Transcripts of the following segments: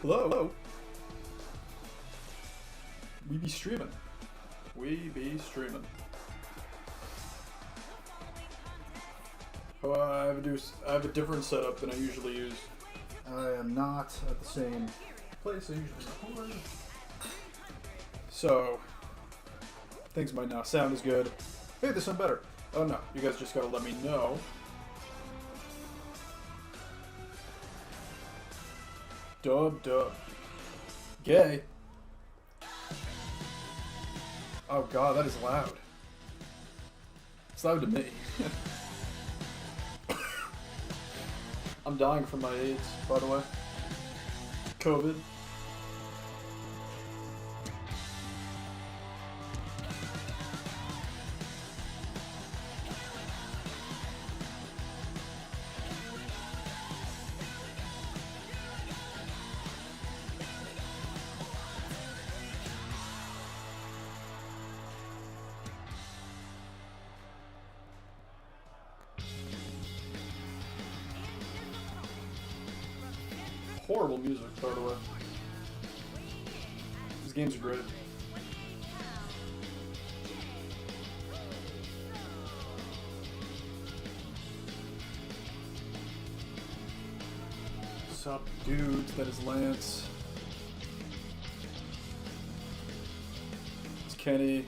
Hello. Hello. We be streaming. We be streaming. Oh, I have a different setup than I usually use. I am not at the same place I usually record. So, things might not sound as good. Hey, they sound better. Oh no, you guys just gotta let me know. Dub. Gay. Oh god, that is loud. It's loud to me. I'm dying from my AIDS, by the way. COVID. Horrible music, by the way. These games are great. Sup, dudes? That is Lance. It's Kenny.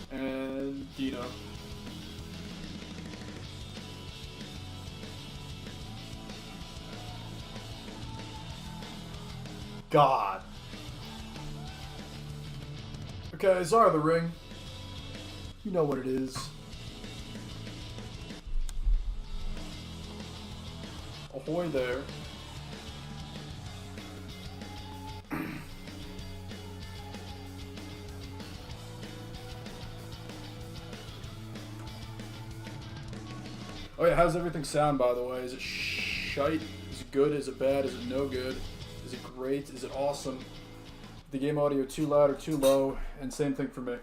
And Dino. God. Okay, Czar of the Ring. You know what it is. Ahoy there. Oh yeah, how's everything sound, by the way? Is it shite? Is it good? Is it bad? Is it no good? Is it great? Is it awesome? The game audio too loud or too low? And same thing for me.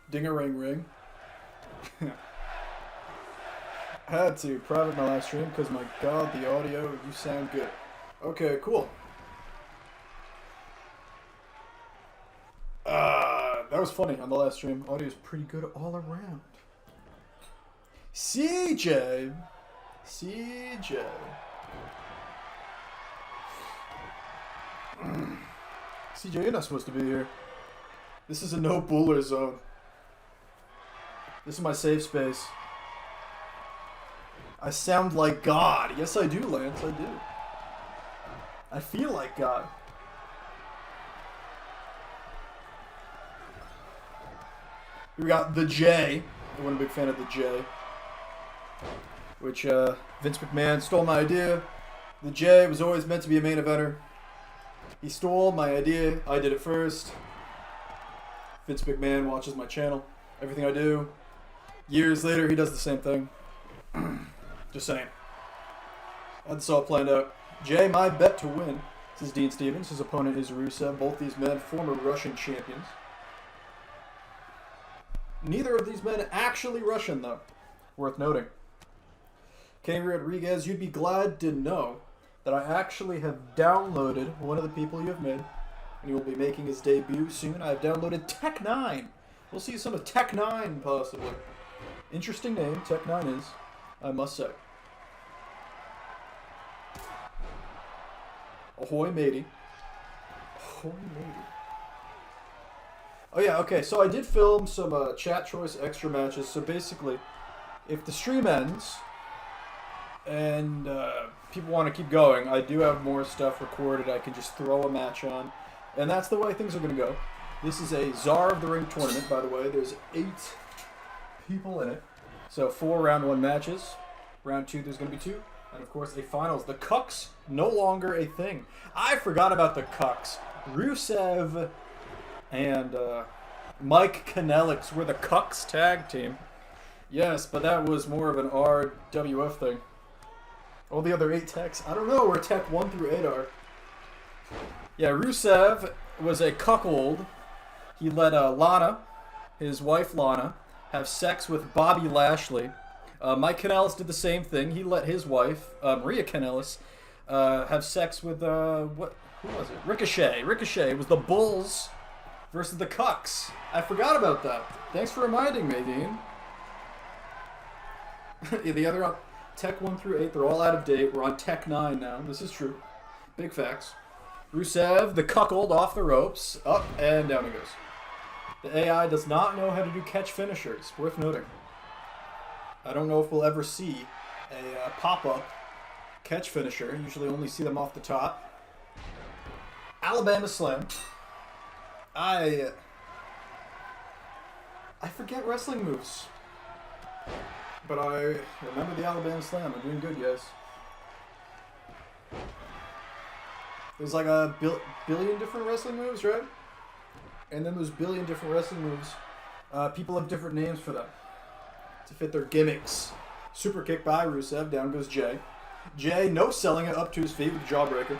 Ding-a-ring-ring. I had to private my last stream because my god, the audio, you sound good. Okay, cool. That was funny on the last stream. Audio's pretty good all around. CJ! CJ. CJ, you're not supposed to be here. This is a no buller zone. This is my safe space. I sound like God. Yes, I do, Lance. I do. I feel like God. We got the J. I wasn't a big fan of the J. Which, Vince McMahon stole my idea. The J was always meant to be a main eventer. He stole my idea. I did it first. Vince McMahon watches my channel. Everything I do. Years later, he does the same thing. Just saying. Had this all planned out. Jay, my bet to win. This is Dean Stevens. His opponent is Rusev. Both these men, former Russian champions. Neither of these men actually Russian, though. Worth noting. Kenny Rodriguez, you'd be glad to know that I actually have downloaded one of the people you have made. And he will be making his debut soon. I have downloaded Tech 9. We'll see some of Tech 9, possibly. Interesting name, Tech 9 is, I must say. Ahoy, matey. Ahoy, matey. Oh yeah, okay, so I did film some chat choice extra matches. So basically, if the stream ends and people want to keep going, I do have more stuff recorded. I can just throw a match on. And that's the way things are going to go. This is a Czar of the Ring tournament, by the way. There's 8 people in it. So 4 round 1 matches. Round 2, there's going to be 2. And of course, a finals. The Cucks, no longer a thing. I forgot about the Cucks. Rusev and Mike Kanelix were the Cucks tag team. Yes, but that was more of an RWF thing. All the other 8 techs, I don't know where tech 1 through 8 are. Yeah, Rusev was a cuckold. He let Lana, his wife Lana, have sex with Bobby Lashley. Mike Kanellis did the same thing. He let his wife, Maria Kanellis, have sex with, who was it? Ricochet. Ricochet. It was the Bulls versus the Cucks. I forgot about that. Thanks for reminding me, Dean. Yeah, the other Tech 1 through 8, they're all out of date. We're on Tech 9 now. This is true. Big facts. Rusev, the cuckold, off the ropes. Up and down he goes. The AI does not know how to do catch finishers. Worth noting. I don't know if we'll ever see a pop-up catch finisher. Usually only see them off the top. Alabama Slam. I forget wrestling moves. But I remember the Alabama Slam. I'm doing good, guys. There's like a billion different wrestling moves, right? And then there's billion different wrestling moves. People have different names for them to fit their gimmicks. Super kick by Rusev. Down goes Jay. Jay, no selling it, up to his feet with the jawbreaker.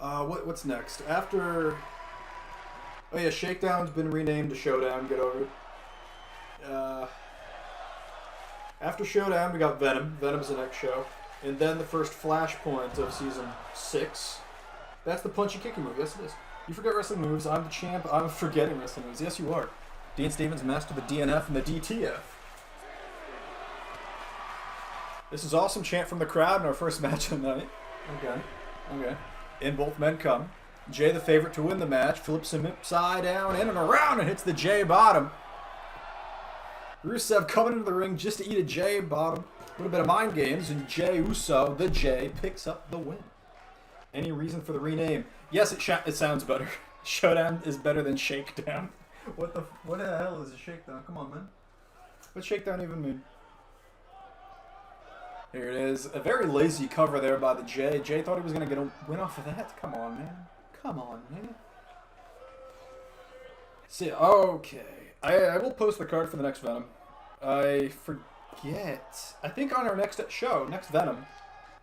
What's next? After... Oh yeah, Shakedown's been renamed to Showdown. Get over it. After Showdown, we got Venom. Venom's the next show. And then the first flashpoint of Season 6. That's the punchy kicking move. Yes, it is. You forget wrestling moves. I'm the champ. I'm forgetting wrestling moves. Yes, you are. Dean Stevens mastered the DNF and the DTF. This is awesome chant from the crowd in our first match of the night. Okay. In both men come. Jay, the favorite to win the match, flips him upside down, in and around, and hits the Jay bottom. Rusev coming into the ring just to eat a Jay bottom. A little bit of mind games, and Jay Uso, the Jay, picks up the win. Any reason for the rename? Yes, it sounds better. Showdown is better than Shakedown. What the hell is a Shakedown? Come on, man. What's Shakedown even mean? Here it is. A very lazy cover there by the Jay. Jay thought he was going to get a win off of that. Come on, man. Come on, man. See, okay. I will post the card for the next Venom. I forget. I think on our next show, next Venom,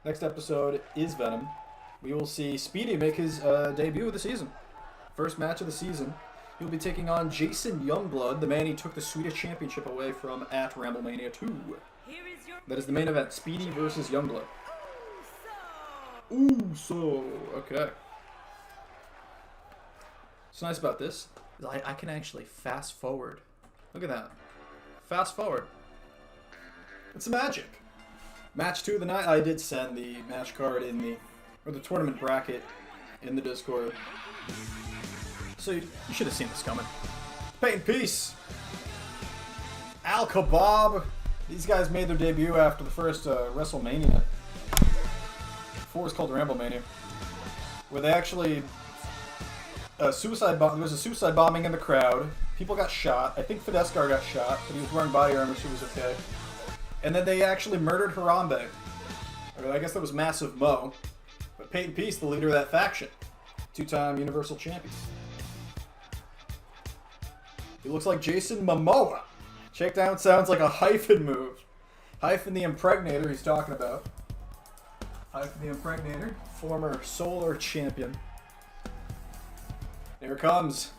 next episode is Venom, we will see Speedy make his debut of the season. First match of the season. He'll be taking on Jason Youngblood, the man he took the Swedish Championship away from at Ramblemania 2. That is the main event, Speedy versus Youngblood. Uso. Okay. What's nice about this is I can actually fast forward. Look at that. Fast forward. It's magic. Match 2 of the night. I did send the match card in the tournament bracket in the Discord. So you should have seen this coming. Paint Peace. Al Kebab. These guys made their debut after the first WrestleMania. Before it was called Ramblemania. Where they actually... there was a suicide bombing in the crowd. People got shot. I think Fidescar got shot, but he was wearing body armor, so he was okay. And then they actually murdered Harambe. Or I guess that was Massive Mo. But Peyton Peace, the leader of that faction. 2-time Universal Champion. He looks like Jason Momoa. Shakedown sounds like a hyphen move. Hyphen the Impregnator he's talking about. Hyphen the Impregnator, former Solar Champion. Here comes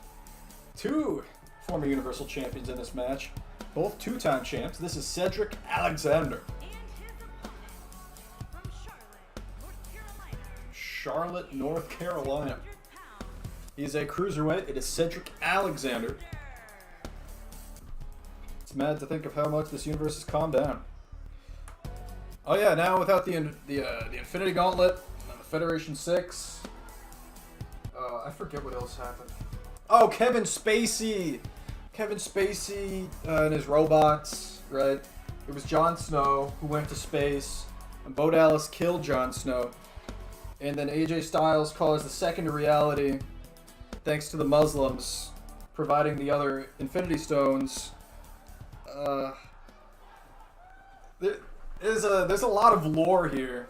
2 former Universal Champions in this match. Both 2-time champs. This is Cedric Alexander. Charlotte, North Carolina. He's a cruiserweight. It is Cedric Alexander. It's mad to think of how much this universe has calmed down. Oh yeah, now without the Infinity Gauntlet, and the Federation 6. I forget what else happened. Oh, Kevin Spacey! Kevin Spacey and his robots, right? It was Jon Snow who went to space, and Bo Dallas killed Jon Snow. And then AJ Styles caused the second reality, thanks to the Muslims providing the other Infinity Stones. There's a lot of lore here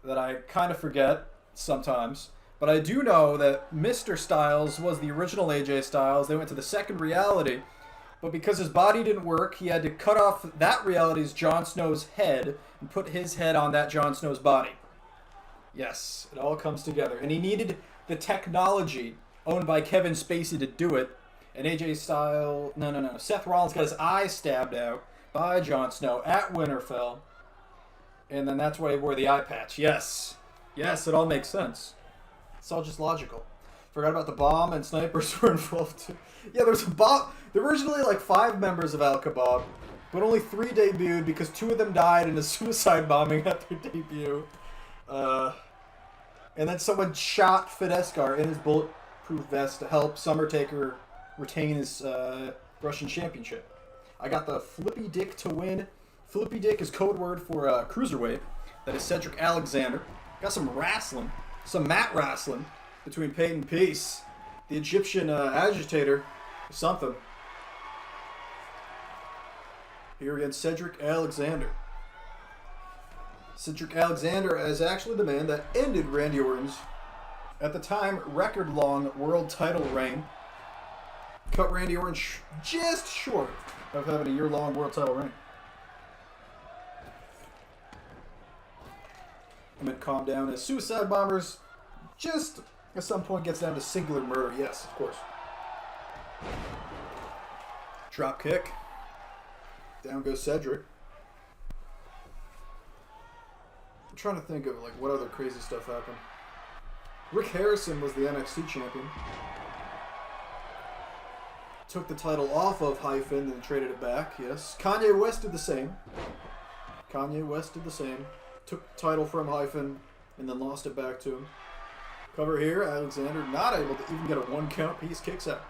that I kind of forget sometimes. But I do know that Mr. Styles was the original AJ Styles. They went to the second reality. But because his body didn't work, he had to cut off that reality's Jon Snow's head and put his head on that Jon Snow's body. Yes, it all comes together. And he needed the technology owned by Kevin Spacey to do it. And AJ Styles... No. Seth Rollins got his eye stabbed out by Jon Snow at Winterfell. And then that's why he wore the eye patch. Yes. Yes, it all makes sense. It's all just logical. Forgot about the bomb and snipers were involved too. Yeah, there's a bomb. There were originally like 5 members of Al Kebab, but only 3 debuted because 2 of them died in a suicide bombing at their debut. And then someone shot Fideskar in his bulletproof vest to help Summertaker retain his Russian championship. I got the Flippy Dick to win. Flippy Dick is code word for cruiserweight. That is Cedric Alexander. Got some wrestling, some mat wrestling between Peyton and Peace, the Egyptian agitator, or something. Here against Cedric Alexander. Cedric Alexander is actually the man that ended Randy Orton's, at the time, record-long world title reign. Cut Randy Orton just short of having a year-long world title reign. I meant calm down as suicide bombers just at some point gets down to singular murder. Yes, of course. Drop kick. Down goes Cedric. I'm trying to think of like what other crazy stuff happened. Rick Harrison was the NXT champion. Took the title off of Hyphen and traded it back, yes. Kanye West did the same. Took the title from Hyphen and then lost it back to him. Cover here, Alexander not able to even get a 1 count. Peace kicks out.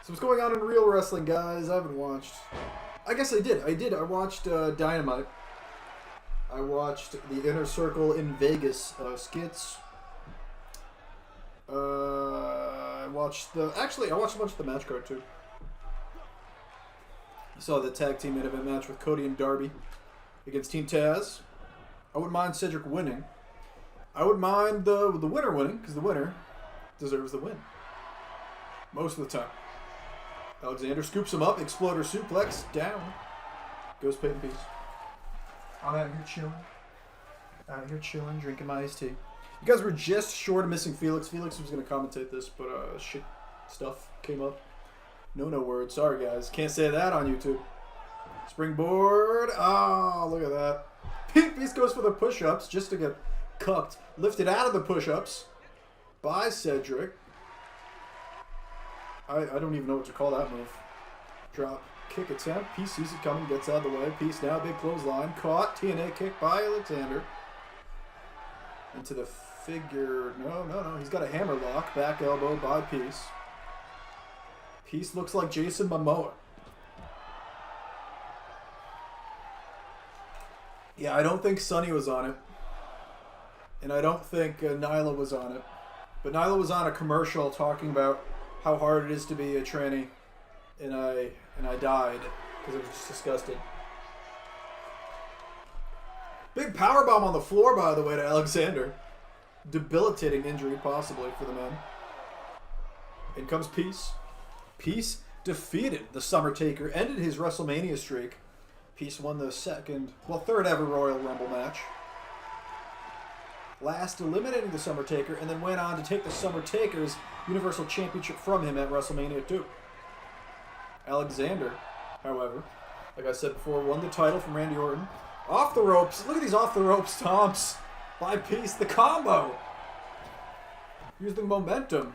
So what's going on in real wrestling, guys? I haven't watched. I guess I did. I watched Dynamite. I watched the Inner Circle in Vegas skits. I watched a bunch of the match card too. I saw the tag team main event match with Cody and Darby against Team Taz. I wouldn't mind Cedric winning. I would mind the winner winning, because the winner deserves the win. Most of the time. Alexander scoops him up, exploder suplex, down. Goes Peyton Peace. I'm out here chilling, drinking my iced tea. You guys were just short of missing Felix. Felix was going to commentate this, but shit stuff came up. No word. Sorry, guys. Can't say that on YouTube. Springboard. Oh, look at that. Peyton Peace goes for the push-ups just to get cucked. Lifted out of the push-ups by Cedric. I don't even know what to call that move. Drop kick attempt. Peace sees it coming, gets out of the way. Peace now, big clothesline. Caught. TNA kick by Alexander. Into the figure. No. He's got a hammer lock. Back elbow by Peace. Peace looks like Jason Momoa. Yeah, I don't think Sonny was on it. And I don't think Nyla was on it. But Nyla was on a commercial talking about how hard it is to be a tranny. And I died because I was just disgusted. Big powerbomb on the floor, by the way, to Alexander. Debilitating injury, possibly, for the man. In comes Peace. Peace defeated the Summertaker, ended his WrestleMania streak. Peace won the third ever Royal Rumble match. Last eliminating the Summertaker, and then went on to take the Summertaker's Universal Championship from him at WrestleMania 2. Alexander, however, like I said before, won the title from Randy Orton. Off the ropes. Look at these off the ropes stomps by Peace. The combo. Using momentum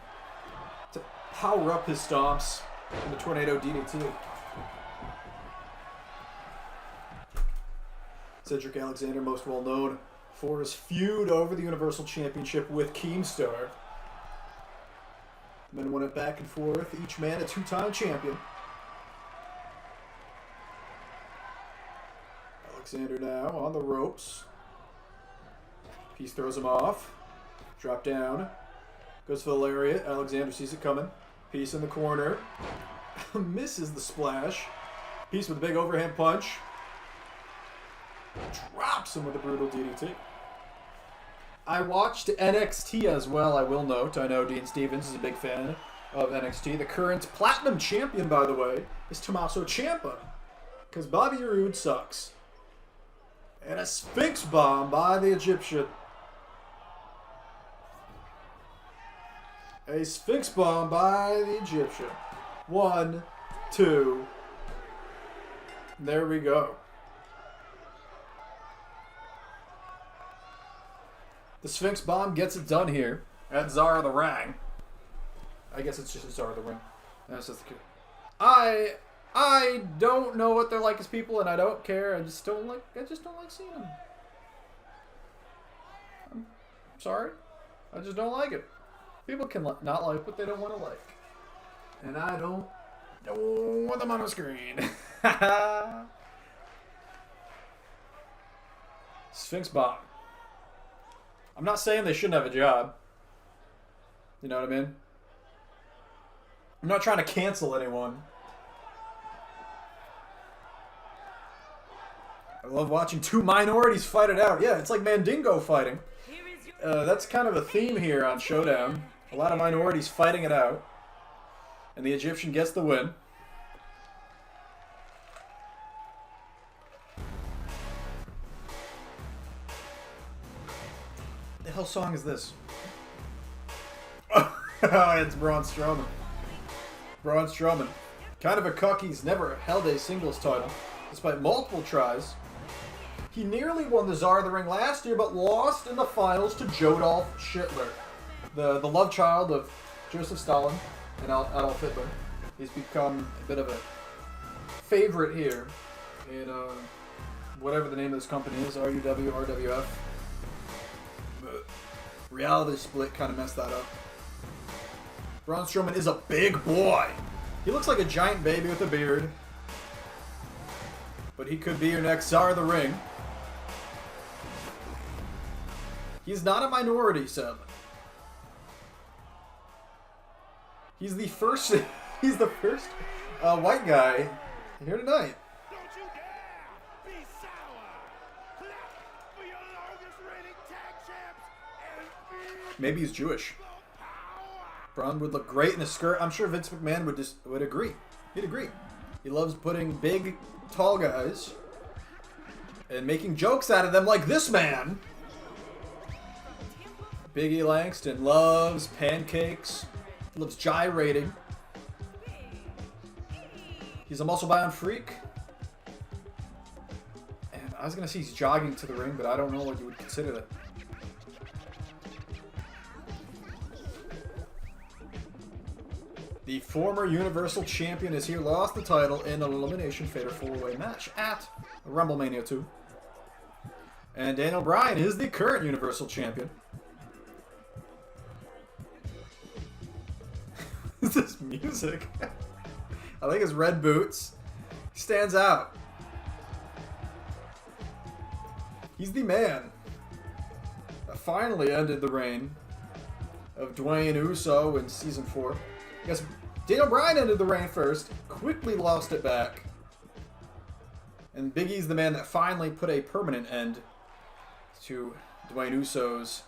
to power up his stomps in the Tornado DDT. Cedric Alexander, most well known for his feud over the Universal Championship with Keemstar. Men won it back and forth, each man a 2-time champion. Alexander now on the ropes. Peace throws him off. Drop down. Goes for the lariat. Alexander sees it coming. Peace in the corner. Misses the splash. Peace with a big overhand punch. Drops him with a brutal DDT. I watched NXT as well, I will note. I know Dean Stevens is a big fan of NXT. The current Platinum Champion, by the way, is Tommaso Ciampa. Because Bobby Roode sucks. And a Sphinx Bomb by the Egyptian. A Sphinx Bomb by the Egyptian. 1, 2. There we go. The Sphinx Bomb gets it done here at Czar of the Ring. I guess it's just a Czar of the Ring. That's just the kid. I don't know what they're like as people, and I don't care. I just don't like seeing them. I'm sorry. I just don't like it. People can not like what they don't want to like. And I don't want them on the screen. Sphinx Bomb. I'm not saying they shouldn't have a job. You know what I mean? I'm not trying to cancel anyone. I love watching two minorities fight it out. Yeah, it's like Mandingo fighting. That's kind of a theme here on Showdown. A lot of minorities fighting it out. And the Egyptian gets the win. What the hell song is this? Oh, it's Braun Strowman. Braun Strowman. Kind of a cuck, he's never held a singles title, despite multiple tries. He nearly won the Czar of the Ring last year, but lost in the finals to Jodolf Schittler, the love child of Joseph Stalin and Adolf Hitler. He's become a bit of a favorite here in whatever the name of this company is, RUW, RWF. But reality split kind of messed that up. Braun Strowman is a big boy. He looks like a giant baby with a beard. But he could be your next Czar of the Ring. He's not a minority, sadly. He's the first white guy here tonight. Don't you dare be sour. Clap for your longest reigning tag champs and Maybe he's Jewish. Braun would look great in a skirt. I'm sure Vince McMahon would agree. He'd agree. He loves putting big, tall guys and making jokes out of them like this man. Big E Langston loves pancakes. He loves gyrating. He's a muscle-bound freak. And I was going to say he's jogging to the ring, but I don't know what you would consider that. The former Universal Champion is here, lost the title in an Elimination Fatal 4-way match at WrestleMania 2. And Daniel Bryan is the current Universal Champion. What's this music? I like his red boots. He stands out. He's the man that finally ended the reign of Dwayne Uso in Season 4. I guess Daniel Bryan ended the reign first, quickly lost it back. And Big E's the man that finally put a permanent end to Dwayne Uso's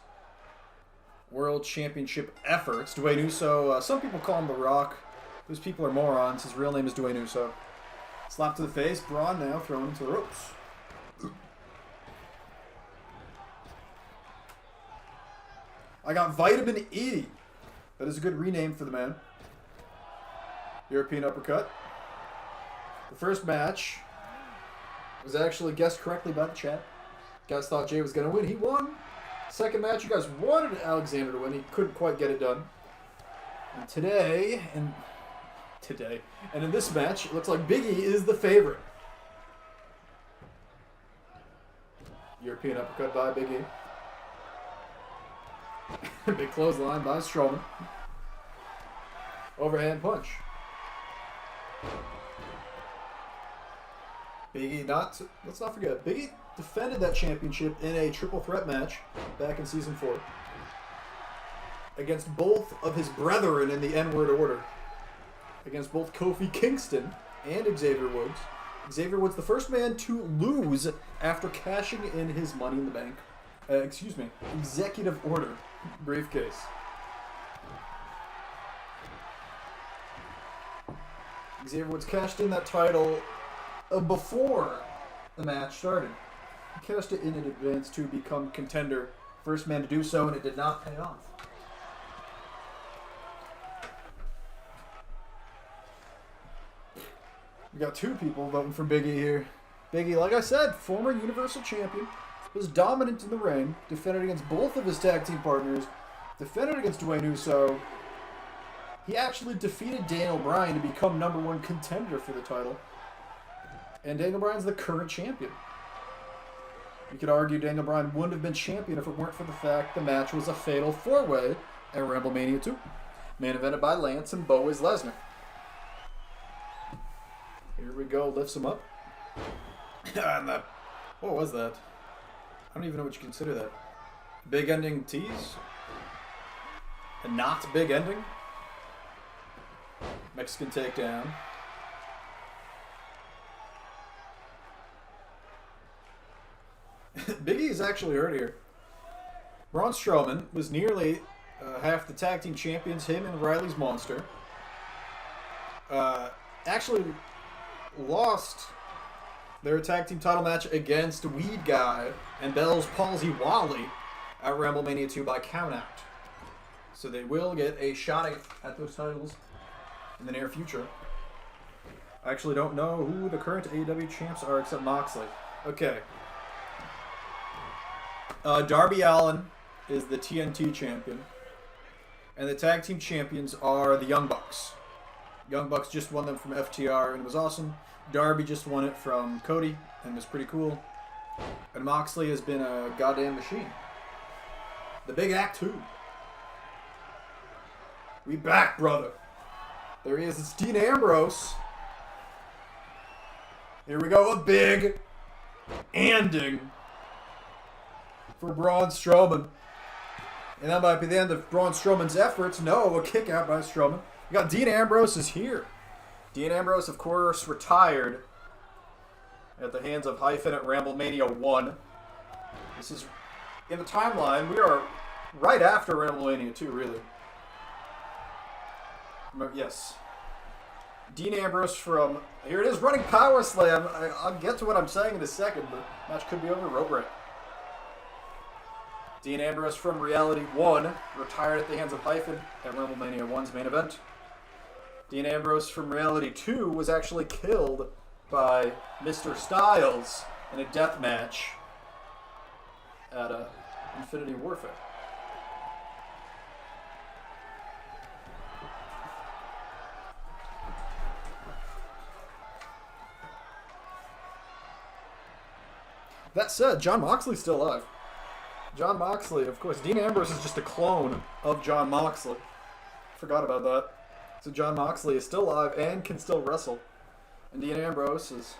World Championship efforts. Dwayne Uso, some people call him The Rock. Those people are morons. His real name is Dwayne Uso. Slap to the face. Braun now thrown into the ropes. I got Vitamin E. That is a good rename for the man. European uppercut. The first match was actually guessed correctly by the chat. You guys thought Jay was going to win. He won. Second match, you guys wanted Alexander to win. He couldn't quite get it done. And today, and in this match, it looks like Big E is the favorite. European uppercut by Big E. Big clothesline by Strowman. Overhand punch. Big E let's not forget, Big E defended that championship in a triple threat match back in Season 4 against both of his brethren in the N-word order. Against both Kofi Kingston and Xavier Woods. Xavier Woods, the first man to lose after cashing in his Money in the Bank. Executive Order briefcase. Xavier Woods cashed in that title before the match started. He cashed it in advance to become contender. First man to do so, and it did not pay off. We got two people voting for Big E here. Big E, like I said, former Universal Champion, was dominant in the ring, defended against both of his tag team partners, defended against Dwayne Uso. He actually defeated Daniel Bryan to become #1 contender for the title. And Daniel Bryan's the current champion. You could argue Daniel Bryan wouldn't have been champion if it weren't for the fact the match was a fatal 4-way at WrestleMania 2. Main evented by Lance and Boaz Lesnar. Here we go, lifts him up. And what was that? I don't even know what you consider that. Big ending tease? A not big ending? Mexican takedown. Big E is actually hurt here. Braun Strowman was nearly half the tag team champions, him and Riley's Monster. Actually lost their tag team title match against Weed Guy and Bell's Palsy Wally at WrestleMania 2 by countout. So they will get a shot at those titles in the near future. I actually don't know who the current AEW champs are except Moxley. Okay. Darby Allin is the TNT champion. And the tag team champions are the Young Bucks. Young Bucks just won them from FTR and it was awesome. Darby just won it from Cody and it was pretty cool. And Moxley has been a goddamn machine. The big act too. We back, brother. There he is. It's Dean Ambrose. Here we go. A big ending for Braun Strowman. And that might be the end of Braun Strowman's efforts. No, a kick out by Strowman. We got Dean Ambrose is here. Dean Ambrose, of course, retired at the hands of Hyphen at WrestleMania 1. This is, in the timeline, we are right after WrestleMania 2, really. Yes. Dean Ambrose from, here it is, running power slam. I'll get to what I'm saying in a second, but match could be over. Rope break. Dean Ambrose from Reality 1 retired at the hands of Hyphen at WrestleMania 1's main event. Dean Ambrose from Reality 2 was actually killed by Mr. Styles in a death match at Infinity Warfare. That said, Jon Moxley's still alive. Jon Moxley, of course. Dean Ambrose is just a clone of Jon Moxley. Forgot about that. So Jon Moxley is still alive and can still wrestle. And Dean Ambrose has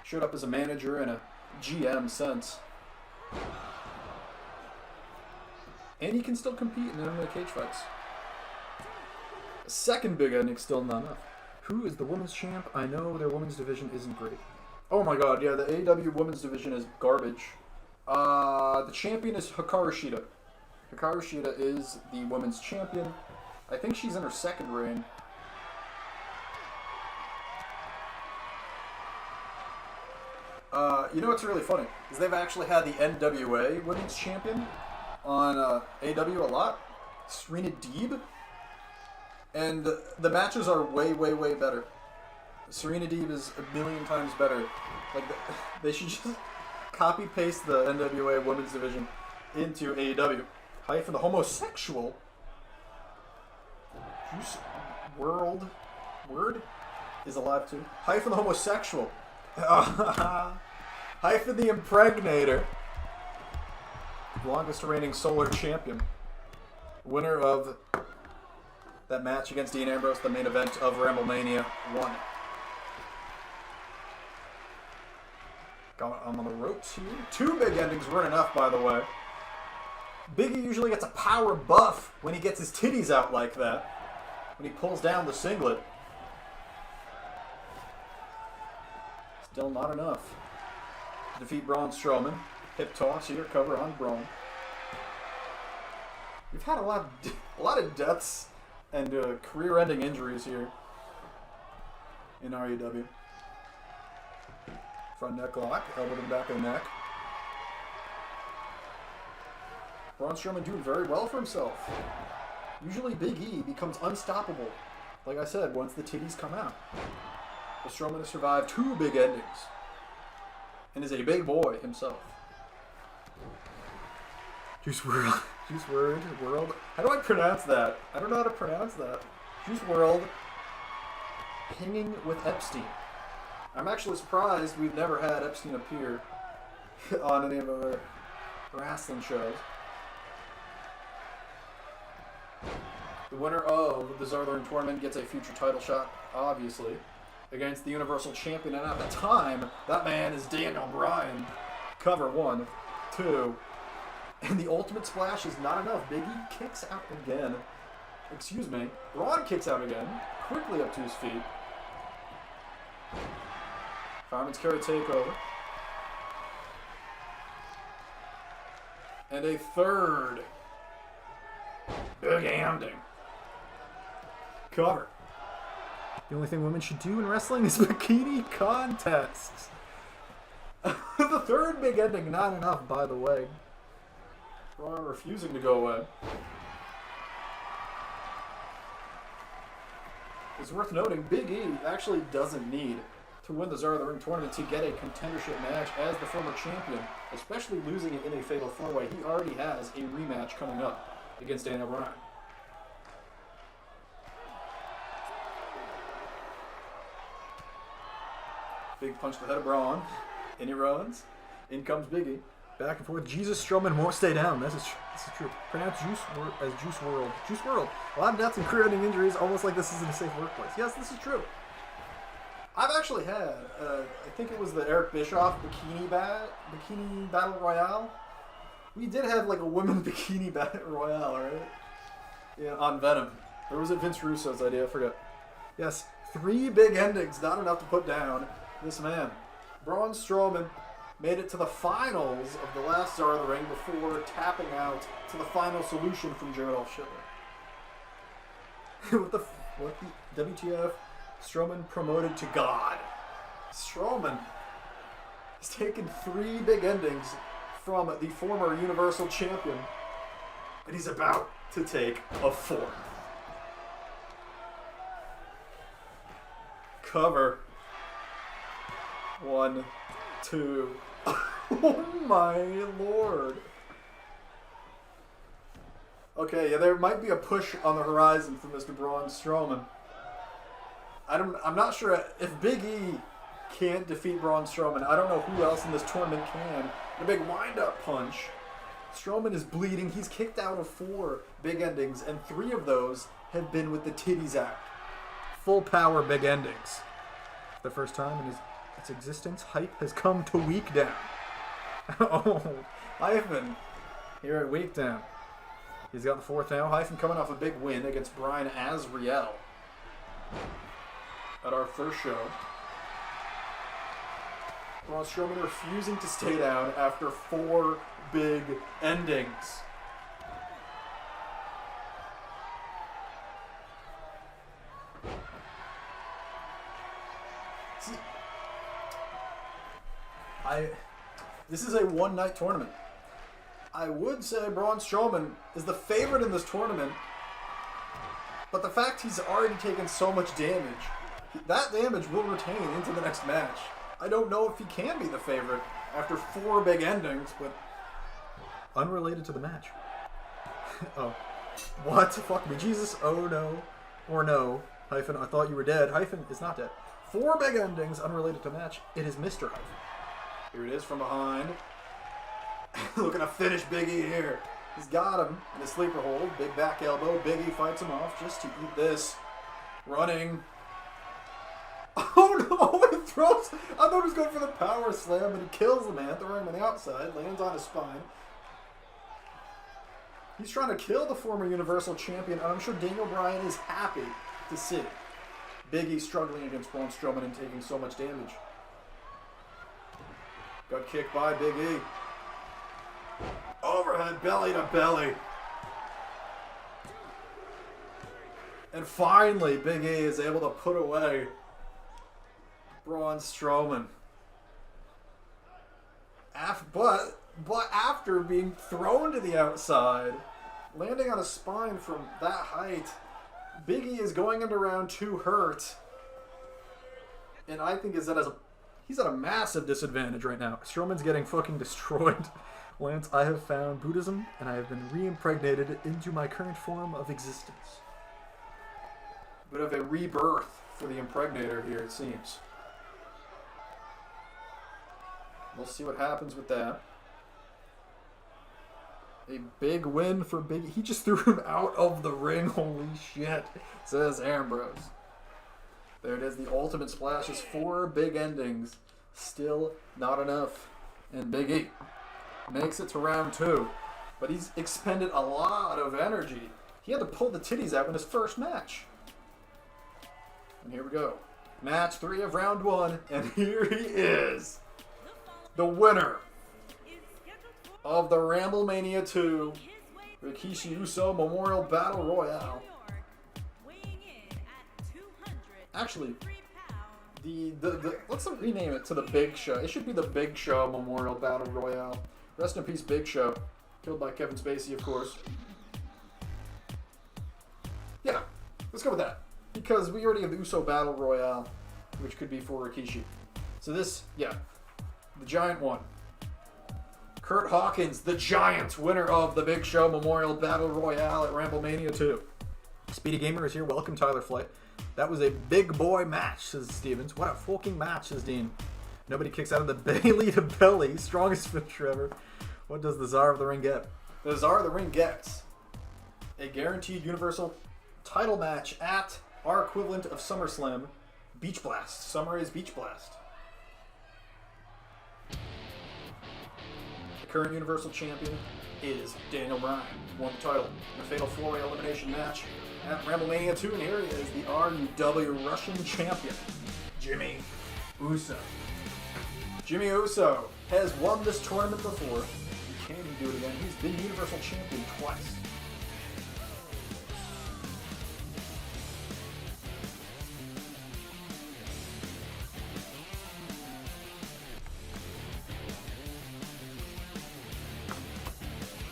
showed up as a manager and a GM since. And he can still compete in MMA cage fights. Second big ending, still not enough. Who is the women's champ? I know their women's division isn't great. Oh my god, yeah, the AEW women's division is garbage. The champion is Hikaru Shida. Hikaru Shida is the women's champion. I think she's in her second reign. You know what's really funny? Is they've actually had the NWA women's champion on AEW a lot. Serena Deeb. And the matches are way, way, way better. Serena Deeb is a million times better. Like, they should just copy-paste the NWA women's division into AEW. Hyphen the homosexual. Word is alive too. Hyphen the homosexual. Hyphen the impregnator. Longest reigning Solar champion. Winner of that match against Dean Ambrose, the main event of WrestleMania 1. I'm on the ropes here. 2 big endings weren't enough, by the way. Big E usually gets a power buff when he gets his titties out like that. When he pulls down the singlet. Still not enough. To defeat Braun Strowman. Hip toss here, cover on Braun. We've had a lot of deaths and career-ending injuries here in RUW. Front neck lock, elbow to the back of the neck. Braun Strowman doing very well for himself. Usually Big E becomes unstoppable, like I said, once the titties come out. But Strowman has survived 2 big endings and is a big boy himself. Juice WRLD. Juice WRLD. How do I pronounce that? I don't know how to pronounce that. Juice WRLD hanging with Epstein. I'm actually surprised we've never had Epstein appear on any of our wrestling shows. The winner of the Czar tournament gets a future title shot, obviously, against the Universal Champion, and at the time, that man is Daniel Bryan. Cover 1, 2, and the ultimate splash is not enough. Big E kicks out again. Excuse me. Braun kicks out again, quickly up to his feet. Fireman's carry takeover. And a third big ending. Cover. The only thing women should do in wrestling is bikini contests. The third big ending, not enough, by the way. Braun refusing to go away. It's worth noting, Big E actually doesn't need to win the Czar of the Ring tournament to get a contendership match as the former champion, especially losing it in a fatal 4-way. He already has a rematch coming up against Daniel Bryan. Big punch to the head of Braun. In he runs. In comes Big E. Back and forth. Jesus Strowman won't stay down. This is true. Pronounced as Juice WRLD. Juice WRLD. A lot of deaths and career-ending injuries, almost like this isn't a safe workplace. Yes, this is true. I've actually had, I think it was the Eric Bischoff Bikini Battle Royale. We did have like a women bikini battle royale, right? Yeah, on Venom. Or was it Vince Russo's idea? I forget. Yes, 3 big endings, not enough to put down this man. Braun Strowman made it to the finals of the last Czar of the Ring before tapping out to the final solution from Adolf Hitler. what the WTF? Strowman promoted to God. Strowman has taken 3 big endings from the former Universal Champion, and he's about to take a 4th. Cover. 1, 2. Oh my lord. Okay, yeah, there might be a push on the horizon for Mr. Braun Strowman. I'm not sure if Big E can't defeat Braun Strowman. I don't know who else in this tournament can. The big wind-up punch. Strowman is bleeding. He's kicked out of 4 big endings, and 3 of those have been with the Titties Act. Full power big endings. For the first time in its existence, hype has come to weak down. Oh, Hyphen. Here at weak down. He's got the 4th now. Hyphen coming off a big win against Brian Azriel at our first show. Braun Strowman refusing to stay down after 4 big endings. See, this is a one-night tournament. I would say Braun Strowman is the favorite in this tournament, but the fact he's already taken so much damage, that damage will retain into the next match. I don't know if he can be the favorite after 4 big endings, but unrelated to the match. Oh. What? Fuck me. Jesus. Oh no. Or no. Hyphen, I thought you were dead. Hyphen is not dead. 4 big endings unrelated to match. It is Mr. Hyphen. Here it is from behind. Looking to finish Big E here. He's got him in a sleeper hold. Big back elbow. Big E fights him off just to eat this. Running. Oh no! It throws. I thought he was going for the power slam, but he kills the man, throwing him on the outside. Lands on his spine. He's trying to kill the former Universal Champion, and I'm sure Daniel Bryan is happy to see Big E struggling against Braun Strowman and taking so much damage. Got kicked by Big E. Overhead belly to belly. And finally, Big E is able to put away Braun Strowman. But after being thrown to the outside, landing on his spine from that height, Big E is going into round 2 hurt. And I think he's at a massive disadvantage right now. Strowman's getting fucking destroyed. Lance, I have found Buddhism, and I have been re-impregnated into my current form of existence. Bit of a rebirth for the impregnator here, it seems. We'll see what happens with that. A big win for Big. He just threw him out of the ring. Holy shit, says Ambrose. There it is. The ultimate splash is 4 big endings. Still not enough. And Big E makes it to round 2. But he's expended a lot of energy. He had to pull the titties out in his first match. And here we go. Match 3 of round 1. And here he is. The winner of the Ramblemania 2 Rikishi Uso Memorial Battle Royale. Actually, let's rename it to the Big Show. It should be the Big Show Memorial Battle Royale. Rest in peace, Big Show. Killed by Kevin Spacey, of course. Yeah, let's go with that. Because we already have the Uso Battle Royale, which could be for Rikishi. So this, yeah, the Giant won. Kurt Hawkins, the Giant, winner of the Big Show Memorial Battle Royale at Ramblemania 2. Speedy Gamer is here. Welcome, Tyler Flight. That was a big boy match, says Stevens. What a fucking match, says Dean. Nobody kicks out of the Bailey to belly. Strongest finisher ever. What does the Czar of the Ring get? The Czar of the Ring gets a guaranteed Universal title match at our equivalent of SummerSlam, Beach Blast. Summer is Beach Blast. The current Universal Champion is Daniel Bryan. Won the title in a Fatal 4-Way Elimination match at Ramblemania 2, and here he is, the RUW Russian Champion, Jimmy Uso. Jimmy Uso has won this tournament before. Can he do it again? He's been Universal Champion twice.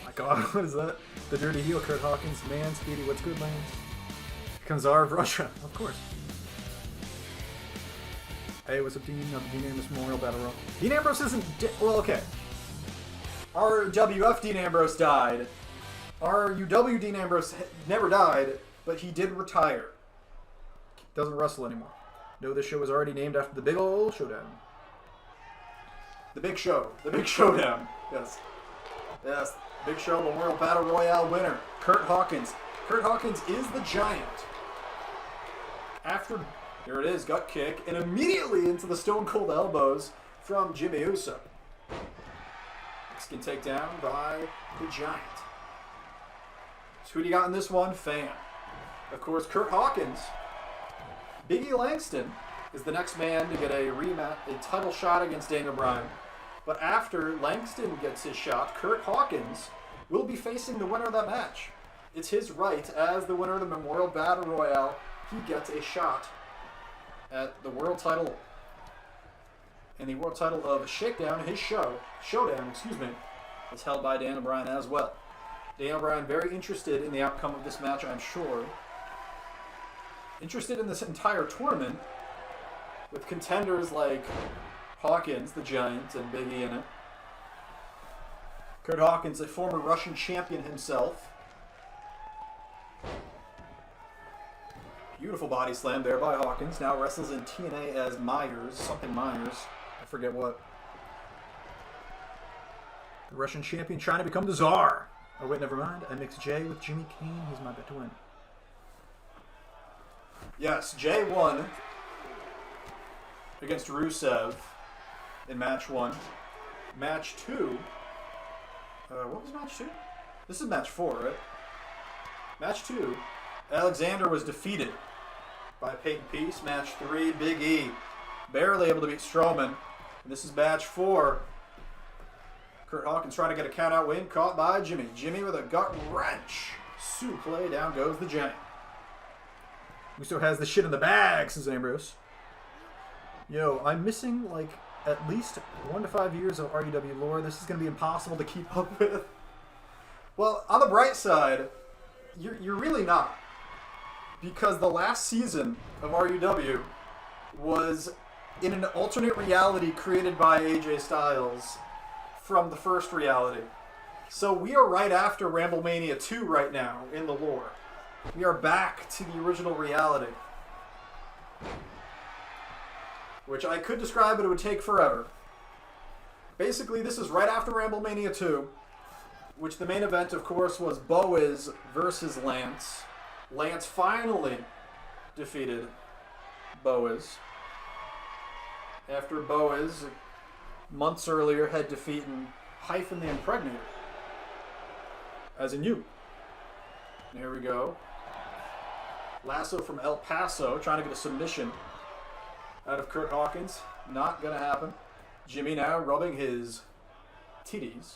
My God, what is that? The dirty heel, Kurt Hawkins. Man, Speedy, what's good, Lance? Here comes Czar of Russia, of course. Hey, what's up, Dean? Dean Ambrose Memorial Battle Royal. Dean Ambrose isn't well, okay. RWF Dean Ambrose died. RUW Dean Ambrose never died, but he did retire. Doesn't wrestle anymore. No, this show was already named after the big ol' Showdown. The Big Show. The Big Showdown. Yes. Yes. Big Show Memorial Battle Royale winner, Kurt Hawkins. Kurt Hawkins is the Giant. After, there it is, gut kick, and immediately into the Stone Cold elbows from Jimmy Uso. Mexican takedown by the Giant. So who do you got in this one? Fan. Of course, Kurt Hawkins. Big E Langston is the next man to get a rematch, a title shot against Daniel Bryan. But after Langston gets his shot, Kurt Hawkins will be facing the winner of that match. It's his right, as the winner of the Memorial Battle Royale, he gets a shot at the world title. And the world title of Showdown, Showdown, is held by Daniel Bryan as well. Daniel Bryan very interested in the outcome of this match, I'm sure. Interested in this entire tournament, with contenders like Hawkins, the Giant, and Big E in it. Kurt Hawkins, a former Russian champion himself. Beautiful body slam there by Hawkins. Now wrestles in TNA as Myers, something Myers. I forget what. The Russian champion trying to become the Czar. Oh wait, never mind. I mixed Jay with Jimmy Kane. He's my bet to win. Yes, Jay won against Rusev in match 1. Match 2. What was match 2? This is match 4, right? Match 2. Alexander was defeated by Peyton Peace. Match 3, Big E barely able to beat Strowman. And this is match 4. Kurt Hawkins trying to get a count-out win, caught by Jimmy. Jimmy with a gut wrench. Suplex, down goes the Giant. Uso has the shit in the bag, says Ambrose. Yo, I'm missing like at least 1 to 5 years of RUW lore. This is going to be impossible to keep up with. Well, on the bright side, you're really not. Because the last season of RUW was in an alternate reality created by AJ Styles from the first reality. So we are right after Ramblemania 2 right now in the lore. We are back to the original reality. Which I could describe, but it would take forever. Basically, this is right after Ramblemania 2, which the main event, of course, was Boaz versus Lance. Lance finally defeated Boaz. After Boaz, months earlier, had defeated Hyphen the Impregnator. As in you. And here we go. Lasso from El Paso, trying to get a submission out of Kurt Hawkins. Not going to happen. Jimmy now rubbing his titties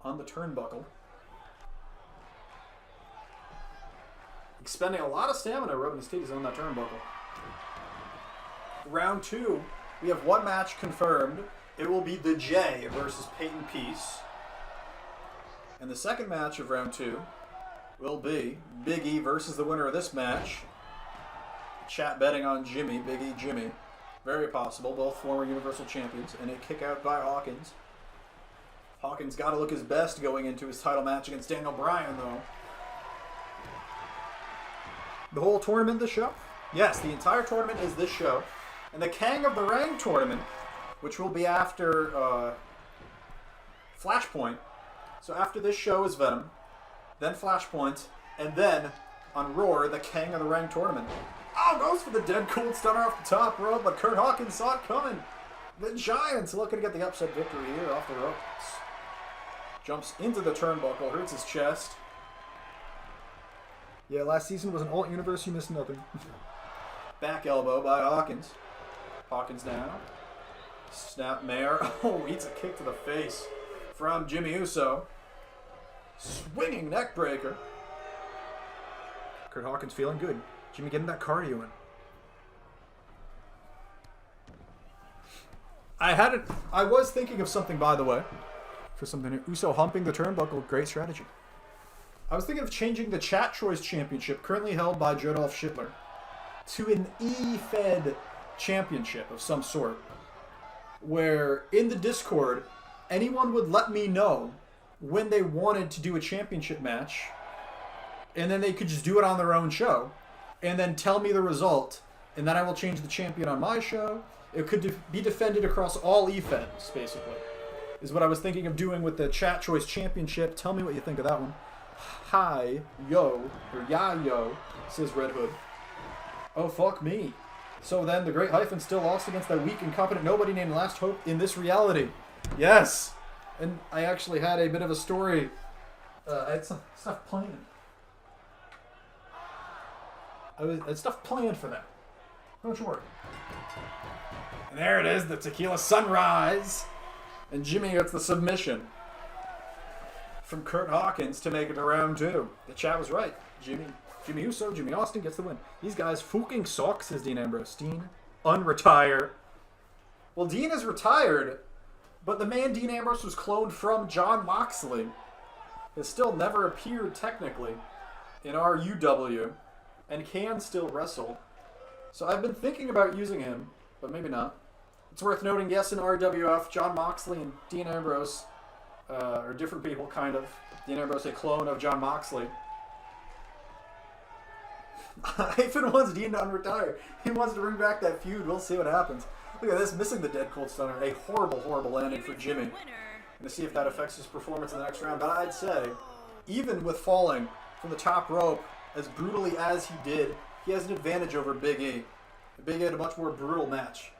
on the turnbuckle. Expending a lot of stamina rubbing his titties on that turnbuckle. Round 2, we have one match confirmed. It will be the J versus Peyton Peace. And the second match of round 2 will be Big E versus the winner of this match. Chat betting on Jimmy, Big E Jimmy. Very possible, both former Universal Champions, and a kick out by Hawkins. Hawkins got to look his best going into his title match against Daniel Bryan, though. The whole tournament this show? Yes, the entire tournament is this show. And the King of the Ring tournament, which will be after Flashpoint. So after this show is Venom, then Flashpoint, and then on Roar, the King of the Ring tournament. Oh, goes for the dead cold stunner off the top rope, but Kurt Hawkins saw it coming. The Giants looking to get the upset victory here off the ropes. Jumps into the turnbuckle, hurts his chest. Yeah, last season was an alt universe, you missed nothing. Back elbow by Hawkins. Hawkins now. Snap mare. Oh, eats a kick to the face from Jimmy Uso. Swinging neck breaker. Kurt Hawkins feeling good. Jimmy getting that cardio in. I was thinking of something, by the way. For something. Uso humping the turnbuckle. Great strategy. I was thinking of changing the Chat Choice Championship, currently held by Jodolph Schittler, to an E-Fed championship of some sort. Where, in the Discord, anyone would let me know when they wanted to do a championship match, and then they could just do it on their own show, and then tell me the result, and then I will change the champion on my show. It could be defended across all E-Feds, basically, is what I was thinking of doing with the Chat Choice Championship. Tell me what you think of that one. Hi, yo, or ya, yo, says Red Hood. Oh, fuck me. So then, the Great Hyphen still lost against that weak, incompetent nobody named Last Hope in this reality. Yes! And I actually had a bit of a story. I had some stuff planned. I had stuff planned for that. Don't you worry. And there it is, the Tequila Sunrise. And Jimmy gets the submission from Kurt Hawkins to make it to round 2. The chat was right. Jimmy Uso, Jimmy Austin gets the win. These guys fucking suck, says Dean Ambrose. Dean, unretire. Well, Dean is retired, but the man Dean Ambrose was cloned from, Jon Moxley, has still never appeared technically in RUW and can still wrestle. So I've been thinking about using him, but maybe not. It's worth noting, yes, in RWF, Jon Moxley and Dean Ambrose are different people, kind of. Dean Ambrose, a clone of Jon Moxley. Hyphen wants Dean to unretire. He wants to bring back that feud. We'll see what happens. Look at this, missing the dead cold stunner. A horrible, horrible landing for Jimmy. And to see if that affects his performance in the next round. But I'd say, even with falling from the top rope as brutally as he did, he has an advantage over Big E. Big E had a much more brutal match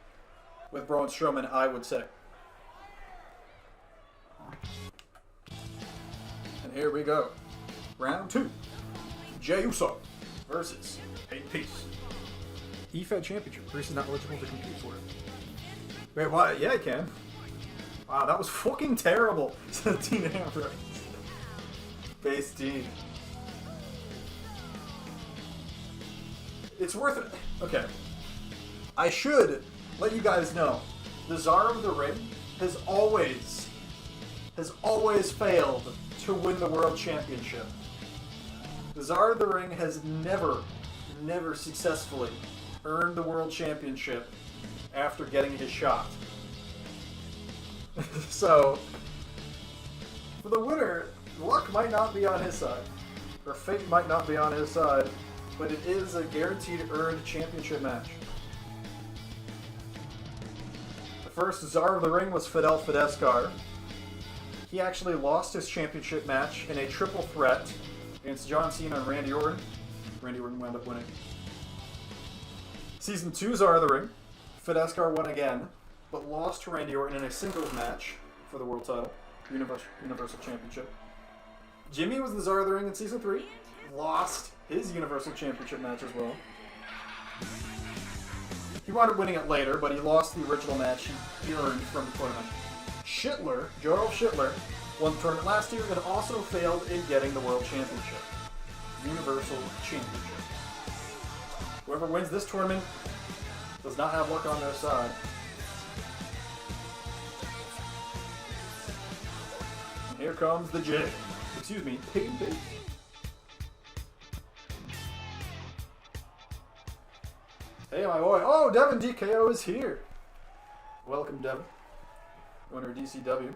with Braun Strowman, I would say. And here we go. Round 2. Jey Uso versus Peyton Peace. E-Fed Championship. Greece is not eligible to compete for it. Wait, what? Yeah, I can. Wow, that was fucking terrible. Says Dean Ambrose. Base Dean. It's worth it. Okay. I should let you guys know, the Czar of the Ring has always failed to win the World Championship. The Czar of the Ring has never successfully earned the World Championship after getting his shot. So, for the winner, luck might not be on his side, or fate might not be on his side, but it is a guaranteed earned championship match. The first Czar of the Ring was Fidel Fidescar. He actually lost his championship match in a triple threat against John Cena and Randy Orton. Randy Orton wound up winning. Season 2 Czar of the Ring. Fidescar won again, but lost to Randy Orton in a singles match for the world title, Universal Championship. Jimmy was the Czar of the Ring in Season 3. Lost his Universal Championship match as well. He wound up winning it later, but he lost the original match he earned from the tournament. Schittler, Joe Schittler, won the tournament last year and also failed in getting the World Championship. Universal Championship. Whoever wins this tournament does not have luck on their side. And here comes the J. Excuse me, Peyton Page. Hey, my boy. Oh, Devin DKO is here. Welcome, Devin. Owner DCW.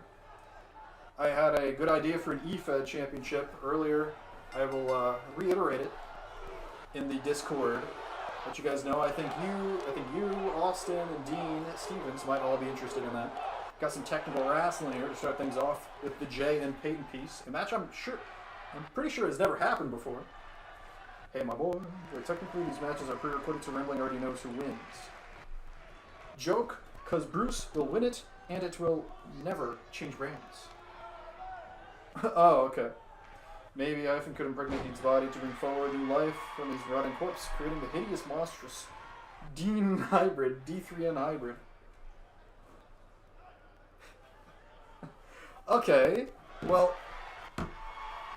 I had a good idea for an EFED championship earlier. I will reiterate it in the Discord. Let you guys know. I think you, Austin, and Dean Stevens might all be interested in that. Got some technical wrestling here to start things off with the Jay and Peyton piece. A match I'm pretty sure has never happened before. Hey, my boy. Well, technically, these matches are pre-recorded, so Rambling already knows who wins. Joke, because Bruce will win it, and it will never change brands. Oh, okay. Maybe Ivan could impregnate Dean's body to bring forward new life from his rotting corpse, creating the hideous, monstrous Dean hybrid, D3N hybrid. Okay, well,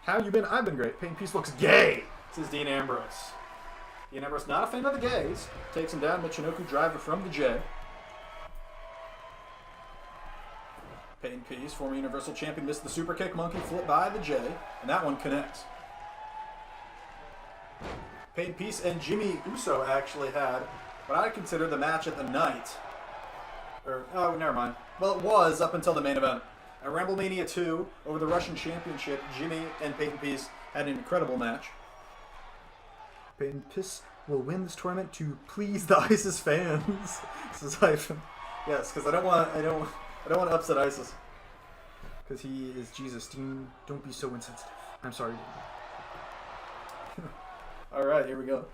how you been? I've been great. Peyton Peace looks gay, says Dean Ambrose. Dean Ambrose, not a fan of the gays, takes him down, Michinoku driver from the J. Peyton Peace, former Universal Champion, missed the super kick monkey flip by the J, and that one connects. Peyton Peace and Jimmy Uso actually had what I consider the match of the night. Oh, never mind. Well, it was up until the main event. At WrestleMania 2, over the Russian Championship, Jimmy and Peyton Peace had an incredible match. Peyton Peace will win this tournament to please the ISIS fans. Says Hyphen. Yes, because I don't want to upset ISIS. Because he is Jesus. Dean, don't be so insensitive. I'm sorry. Alright, here we go.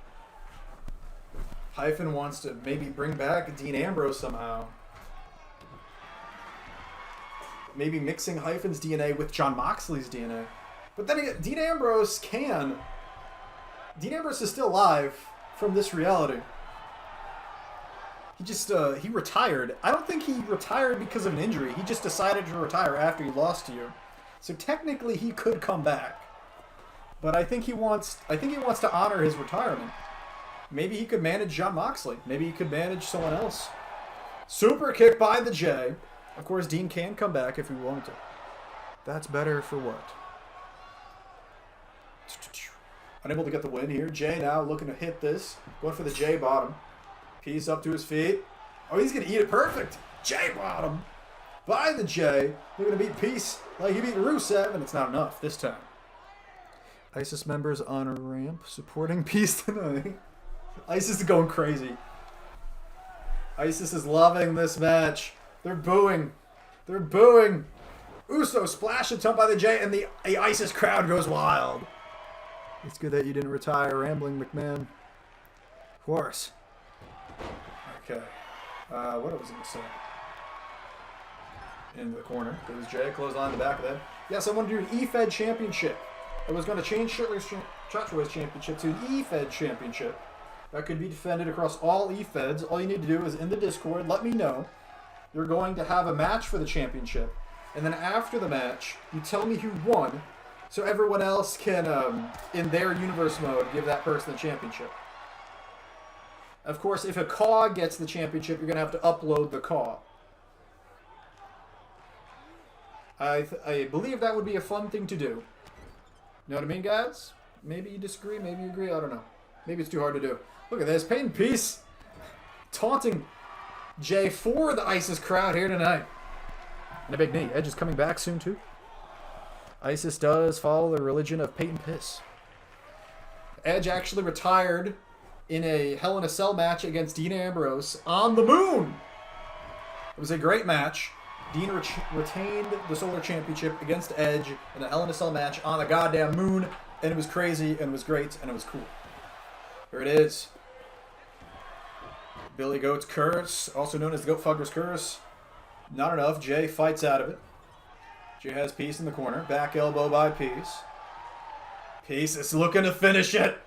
Hyphen wants to maybe bring back Dean Ambrose somehow. Maybe mixing Hyphen's DNA with Jon Moxley's DNA. But then again, Dean Ambrose is still alive from this reality. He just, he retired. I don't think he retired because of an injury. He just decided to retire after he lost to you. So technically he could come back. But I think he wants to honor his retirement. Maybe he could manage Jon Moxley. Maybe he could manage someone else. Super kick by the J. Of course, Dean can come back if he wanted to. That's better for what? Unable to get the win here. Jay now looking to hit this. Going for the J bottom. Peace up to his feet. Oh, he's going to eat it perfect. J bottom. By the J. They're going to beat Peace like he beat Rusev, and it's not enough this time. ISIS members on a ramp supporting Peace tonight. ISIS is going crazy. ISIS is loving this match. They're booing. They're booing. Uso splash attempt by the J, and the ISIS crowd goes wild. It's good that you didn't retire, Rambling McMahon. Of course. Okay. What was I going to say? In the corner. Goes J, close on the back of that. Yes, I want to do an EFED championship. I was going to change Schittler's Chatroy's championship to an EFED championship. That could be defended across all EFEDs. All you need to do is in the Discord, let me know. You're going to have a match for the championship. And then after the match, you tell me who won, so everyone else can, in their universe mode, give that person the championship. Of course, if a CAW gets the championship, you're going to have to upload the CAW. I believe that would be a fun thing to do. You know what I mean, guys? Maybe you disagree, maybe you agree, I don't know. Maybe it's too hard to do. Look at this, Peyton Peace taunting Jay for the ISIS crowd here tonight. And a big knee. Edge is coming back soon, too. ISIS does follow the religion of Peyton Piss. Edge actually retired in a Hell in a Cell match against Dean Ambrose on the moon. It was a great match. Dean retained the Solar Championship against Edge in a Hell in a Cell match on the goddamn moon. And it was crazy, and it was great, and it was cool. Here it is. Billy Goat's Curse, also known as the Goat Fucker's Curse. Not enough. Jay fights out of it. Jay has Peace in the corner. Back elbow by Peace. Peace is looking to finish it.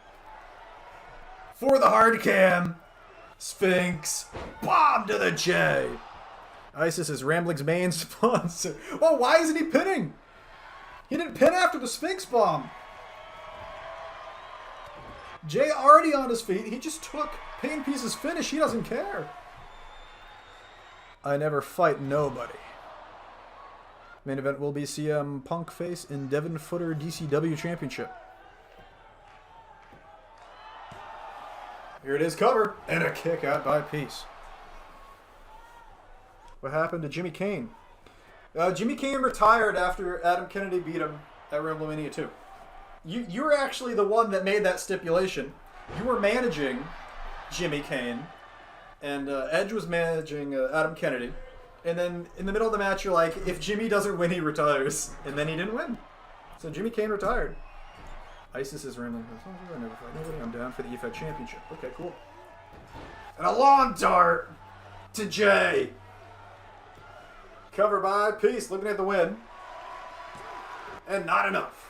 For the hard cam. Sphinx. Bomb to the Jay. ISIS is Rambling's main sponsor. Oh, why isn't he pinning? He didn't pin after the Sphinx bomb. Jay already on his feet. He just took Peyton Peace's finish. He doesn't care. I never fight nobody. Main event will be CM Punk face in Devin Footer DCW Championship. Here it is, cover. And a kick out by Peace. What happened to Jimmy Kane? Jimmy Kane retired after Adam Kennedy beat him at WrestleMania 2. You were actually the one that made that stipulation. You were managing Jimmy Kane, and Edge was managing Adam Kennedy. And then in the middle of the match, you're like, if Jimmy doesn't win, he retires. And then he didn't win. So Jimmy Kane retired. ISIS is rambling. I never fight nobody. I'm down for the EFED Championship. Okay, cool. And a lawn dart to Jay. Cover by Peace, looking at the win. And not enough.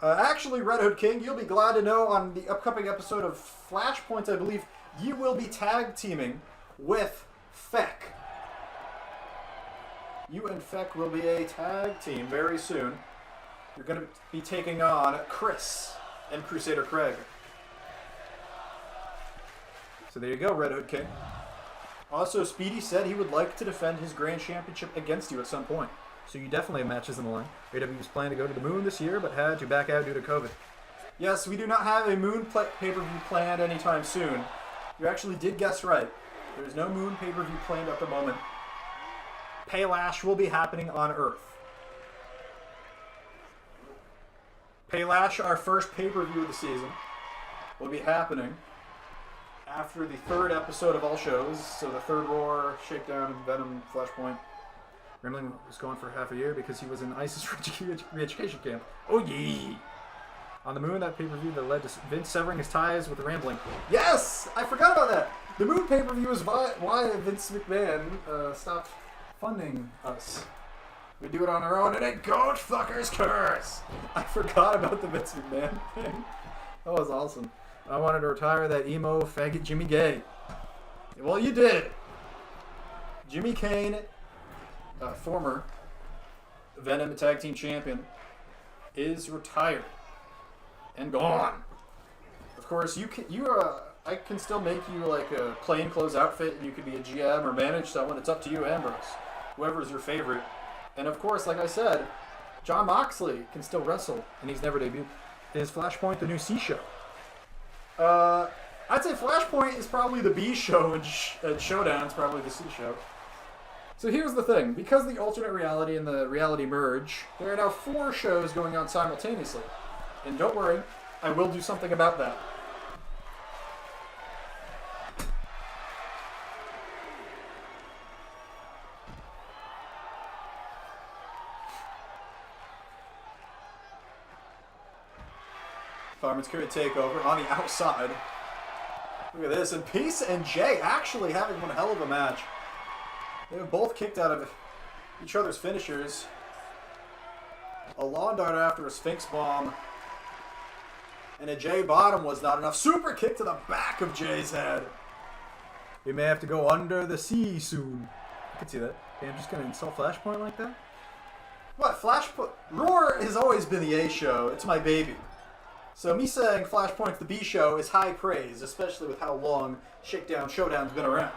Actually, Red Hood King, you'll be glad to know on the upcoming episode of Flashpoint, I believe, you will be tag teaming with Feck. You and Feck will be a tag team very soon. You're going to be taking on Chris and Crusader Craig. So there you go, Red Hood King. Also, Speedy said he would like to defend his Grand Championship against you at some point. So you definitely have matches in the line. AW was planning to go to the moon this year, but had to back out due to COVID. Yes, we do not have a moon pay-per-view planned anytime soon. You actually did guess right. There's no moon pay-per-view planned at the moment. Paylash will be happening on Earth. Paylash, our first pay-per-view of the season, will be happening after the third episode of all shows. So the third Roar, Shakedown, Venom, Flashpoint. Gremlin was gone for half a year because he was in ISIS re-education camp. Oh yeah! On the moon, that pay-per-view that led to Vince severing his ties with the Rambling. Yes! I forgot about that! The moon pay-per-view is why Vince McMahon stopped funding us. We do it on our own and it Goat Fucker's Curse! I forgot about the Vince McMahon thing. That was awesome. I wanted to retire that emo faggot Jimmy Gay. Well, you did! Jimmy Kane, former Venom Tag Team Champion, is retired and gone. Of course, I can still make you like a plainclothes outfit, and you could be a GM or manage someone. It's up to you, Ambrose. Whoever's your favorite. And of course, like I said, Jon Moxley can still wrestle, and he's never debuted. Is Flashpoint the new C show? I'd say Flashpoint is probably the B show, and Showdown is probably the C show. So here's the thing. Because the alternate reality and the reality merge, there are now 4 shows going on simultaneously. And don't worry, I will do something about that. Fireman's Carry takeover on the outside. Look at this. And Peace and Jay actually having one hell of a match. They were both kicked out of each other's finishers. A lawn dart after a Sphinx bomb. And a Jay bottom was not enough. Super kick to the back of Jay's head. We may have to go under the sea soon. I can see that. Okay, I'm just going to insult Flashpoint like that? What? Flashpoint? Roar has always been the A show. It's my baby. So me saying Flashpoint's the B show is high praise, especially with how long Showdown's been around.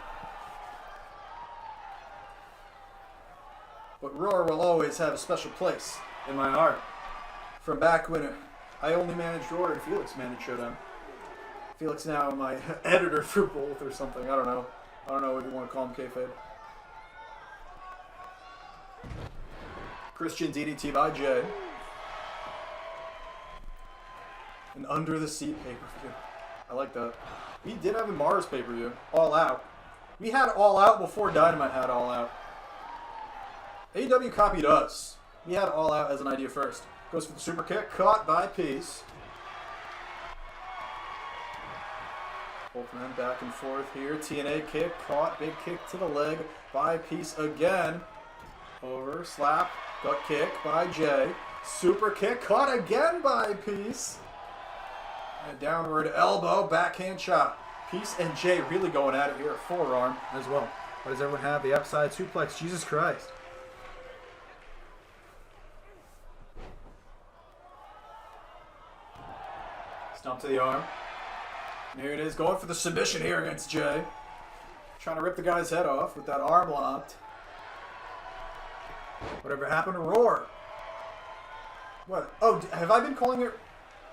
But Roar will always have a special place in my heart. From back when I only managed Roar and Felix managed Showdown. Felix now my editor for both or something, I don't know. I don't know if you want to call him kayfabe. Christian DDT by Jay. An under the seat pay-per-view. I like that. We did have a Mars pay-per-view. All Out. We had All Out before Dynamite had All Out. AEW copied us. We had All Out as an idea first. Goes for the super kick. Caught by Peace. Both men back and forth here. TNA kick. Caught. Big kick to the leg by Peace again. Over. Slap. Gut kick by Jay. Super kick. Caught again by Peace. And a downward elbow. Backhand shot. Peace and Jay really going at it here. Forearm as well. What does everyone have? The outside suplex. Jesus Christ. Stomp to the arm. And here it is. Going for the submission here against Jay. Trying to rip the guy's head off with that arm locked. Whatever happened to Roar? What? Oh, have I been calling it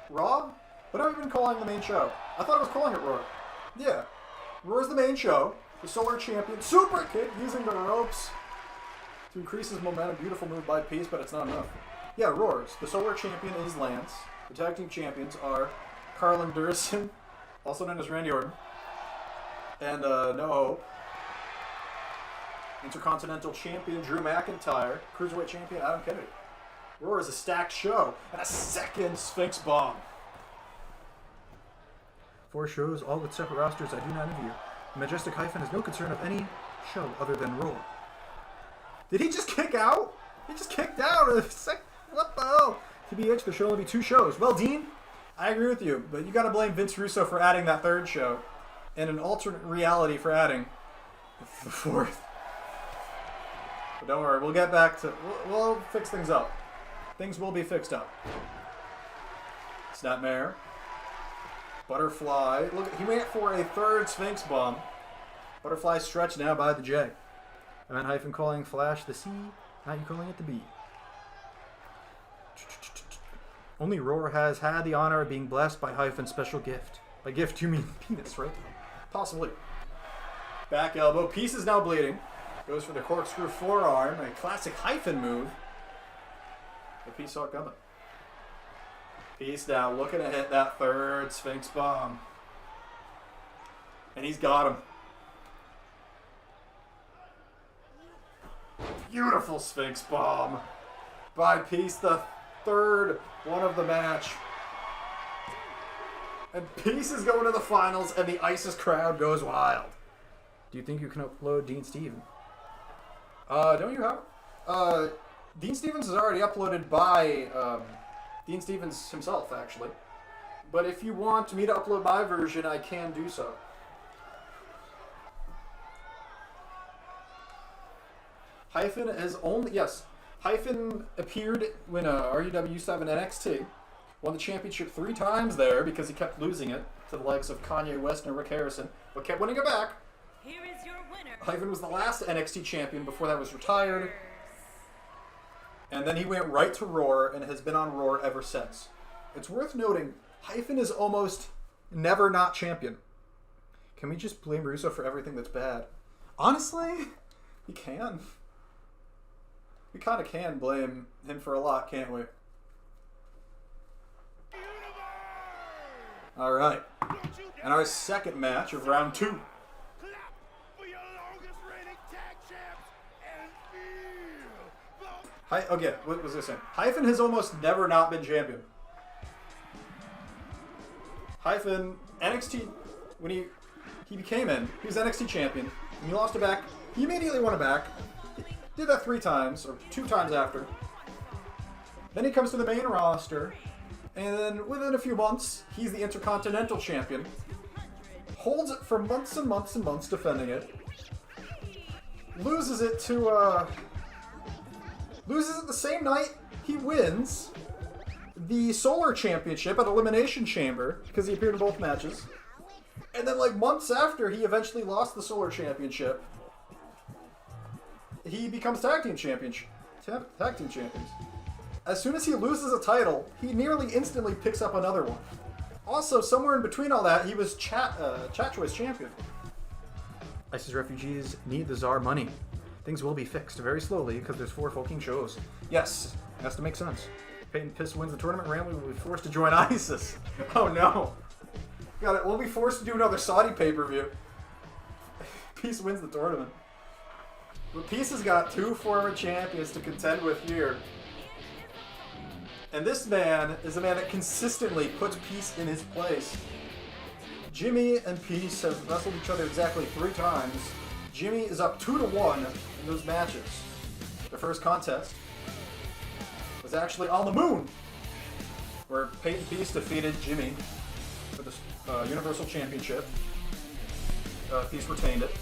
Raw? What have I been calling the main show? I thought I was calling it Roar. Yeah. Roar's the main show. The Solar Champion. Super kick using the ropes to increase his momentum. Beautiful move by Peace, but it's not enough. Yeah, Roar's. The Solar Champion is Lance. The tag team champions are Carlin Durson, also known as Randy Orton, and No Hope. Intercontinental Champion Drew McIntyre. Cruiserweight Champion Adam Kennedy. Roar is a stacked show. And a second Sphinx Bomb. 4 shows, all with separate rosters. I do not envy you. The Majestic Hyphen has no concern of any show other than Roar. Did he just kick out? He just kicked out. What the hell? TBH, there should only be 2 shows. Well, Dean, I agree with you, but you got to blame Vince Russo for adding that 3rd show, and an alternate reality for adding the 4th. But don't worry, we'll get back to. We'll fix things up. Things will be fixed up. Snapmare. Butterfly. Look, he went for a 3rd Sphinx Bomb. Butterfly stretched now by the J. Event Hyphen calling Flash the C. Now you calling it the B. Only Roar has had the honor of being blessed by Hyphen's special gift. By gift, you mean penis, right? Possibly. Back elbow. Peace is now bleeding. Goes for the corkscrew forearm. A classic Hyphen move. The Peace saw it coming. Peace now looking to hit that 3rd Sphinx Bomb. And he's got him. Beautiful Sphinx Bomb by Peace, the 3rd one of the match. And Peace is going to the finals, and the ISIS crowd goes wild. Do you think you can upload Dean Stevens? Don't you have? Dean Stevens is already uploaded by Dean Stevens himself, actually. But if you want me to upload my version, I can do so. Hyphen has only, yes, Hyphen appeared when RUW used to have an NXT. Won the championship 3 times there because he kept losing it to the likes of Kanye West and Rick Harrison, but kept winning it back. Here is your winner. Hyphen was the last NXT champion before that was retired. And then he went right to Roar and has been on Roar ever since. It's worth noting, Hyphen is almost never not champion. Can we just blame Russo for everything that's bad? Honestly, we can. We kind of can blame him for a lot, can't we? Alright. And our second match of round 2. Clap for your longest reigning tag champs and feel the Okay, what was I saying? Hyphen has almost never not been champion. Hyphen, NXT, when he became in, he was NXT champion, and he lost it back. He immediately won it back. Did that 3 times, or 2 times after. Then he comes to the main roster, and then within a few months, he's the Intercontinental Champion. Holds it for months and months and months, defending it. Loses it to, loses it the same night he wins the Solar Championship at Elimination Chamber, because he appeared in both matches. And then, like, months after he eventually lost the Solar Championship, he becomes tag team champions. As soon as he loses a title, he nearly instantly picks up another one. Also, somewhere in between all that, he was Chat Choice champion. ISIS refugees need the Czar money. Things will be fixed very slowly because there's 4 fucking shows. Yes, it has to make sense. Peyton Piss wins the tournament. Ramley will be forced to join ISIS. Oh no. Got it. We'll be forced to do another Saudi pay-per-view. Peace wins the tournament. But Peace has got 2 former champions to contend with here. And this man is a man that consistently puts Peace in his place. Jimmy and Peace have wrestled each other exactly 3 times. Jimmy is up 2-1 in those matches. The first contest was actually on the moon, where Peyton Peace defeated Jimmy for the Universal Championship. Peace retained it.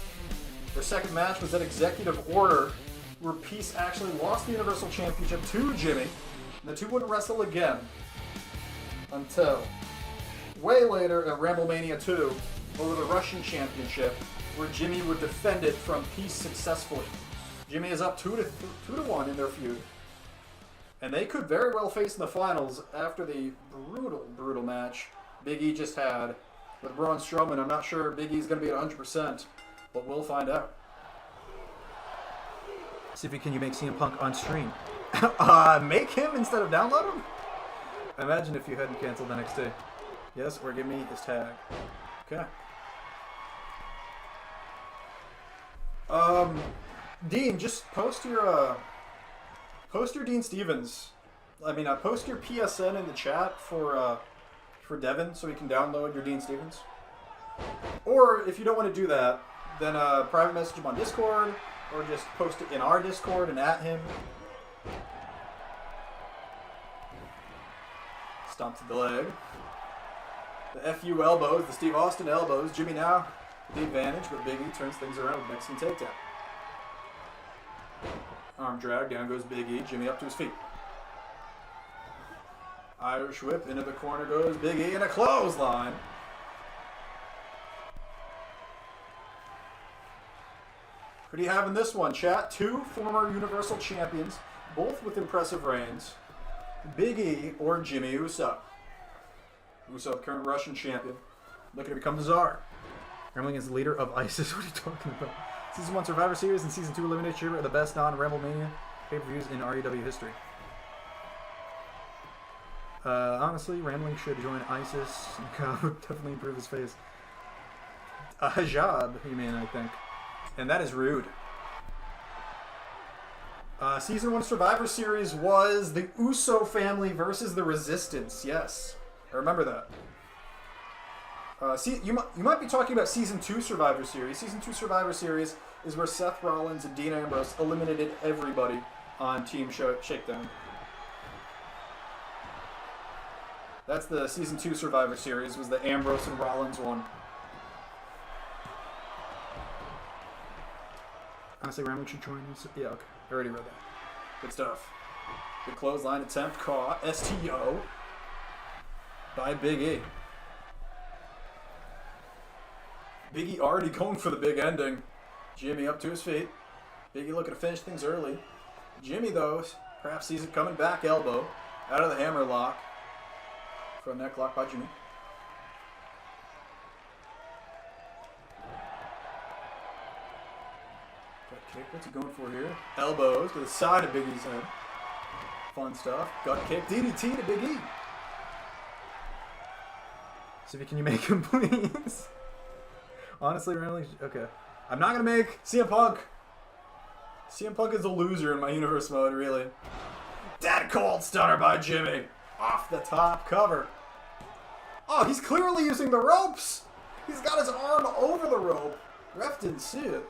Their second match was at Executive Order, where Peace actually lost the Universal Championship to Jimmy. And the two wouldn't wrestle again until way later at WrestleMania 2 over the Russian Championship, where Jimmy would defend it from Peace successfully. Jimmy is up 2-1 in their feud. And they could very well face in the finals after the brutal match Big E just had with Braun Strowman. I'm not sure Big E's going to be at 100%, but we'll find out. See if can you make CM Punk on stream. Make him instead of download him? Imagine if you hadn't canceled NXT. Yes, or give me his tag. Okay. Dean, just post your Dean Stevens. I mean, post your PSN in the chat for Devin so he can download your Dean Stevens. Or if you don't want to do that, then private message him on Discord, or just post it in our Discord and at him. Stomps the leg. The FU elbows, the Steve Austin elbows. Jimmy now with the advantage, but Big E turns things around with Mexican takedown. Arm drag, down goes Big E. Jimmy up to his feet. Irish whip, into the corner goes Big E, and a clothesline. Who do you have in this one, chat? 2 former Universal Champions, both with impressive reigns. Big E or Jimmy Uso. Uso, the current Russian champion, looking to become the Czar. Gremlin is the leader of ISIS. What are you talking about? Season 1 Survivor Series and Season 2 Elimination Chamber are the best non-WrestleMania pay-per-views in RUW history. Honestly, Rambling should join ISIS. God would definitely improve his face. A hijab, you mean, I think. And that is rude. Season 1 Survivor Series was the Uso family versus the Resistance. Yes, I remember that. You might be talking about Season 2 Survivor Series. Season 2 Survivor Series is where Seth Rollins and Dean Ambrose eliminated everybody on Team Shakedown. That's the Season 2 Survivor Series, was the Ambrose and Rollins one. Honestly, Ramon should join us. Yeah, okay. I already read that. Good stuff. Good clothesline attempt caught. STO by Big E. Big E already going for the big ending. Jimmy up to his feet. Big E looking to finish things early. Jimmy, though, perhaps sees it coming back elbow. Out of the hammer lock. Front neck lock by Jimmy. Gut kick, what's he going for here? Elbows to the side of Big E's head. Fun stuff. Gut kick, DDT to Big E. See if can you make him, please? Honestly, really? Okay. I'm not going to make CM Punk. CM Punk is a loser in my universe mode, really. Dead cold stunner by Jimmy. Off the top cover. Oh, he's clearly using the ropes. He's got his arm over the rope. Ref didn't see it.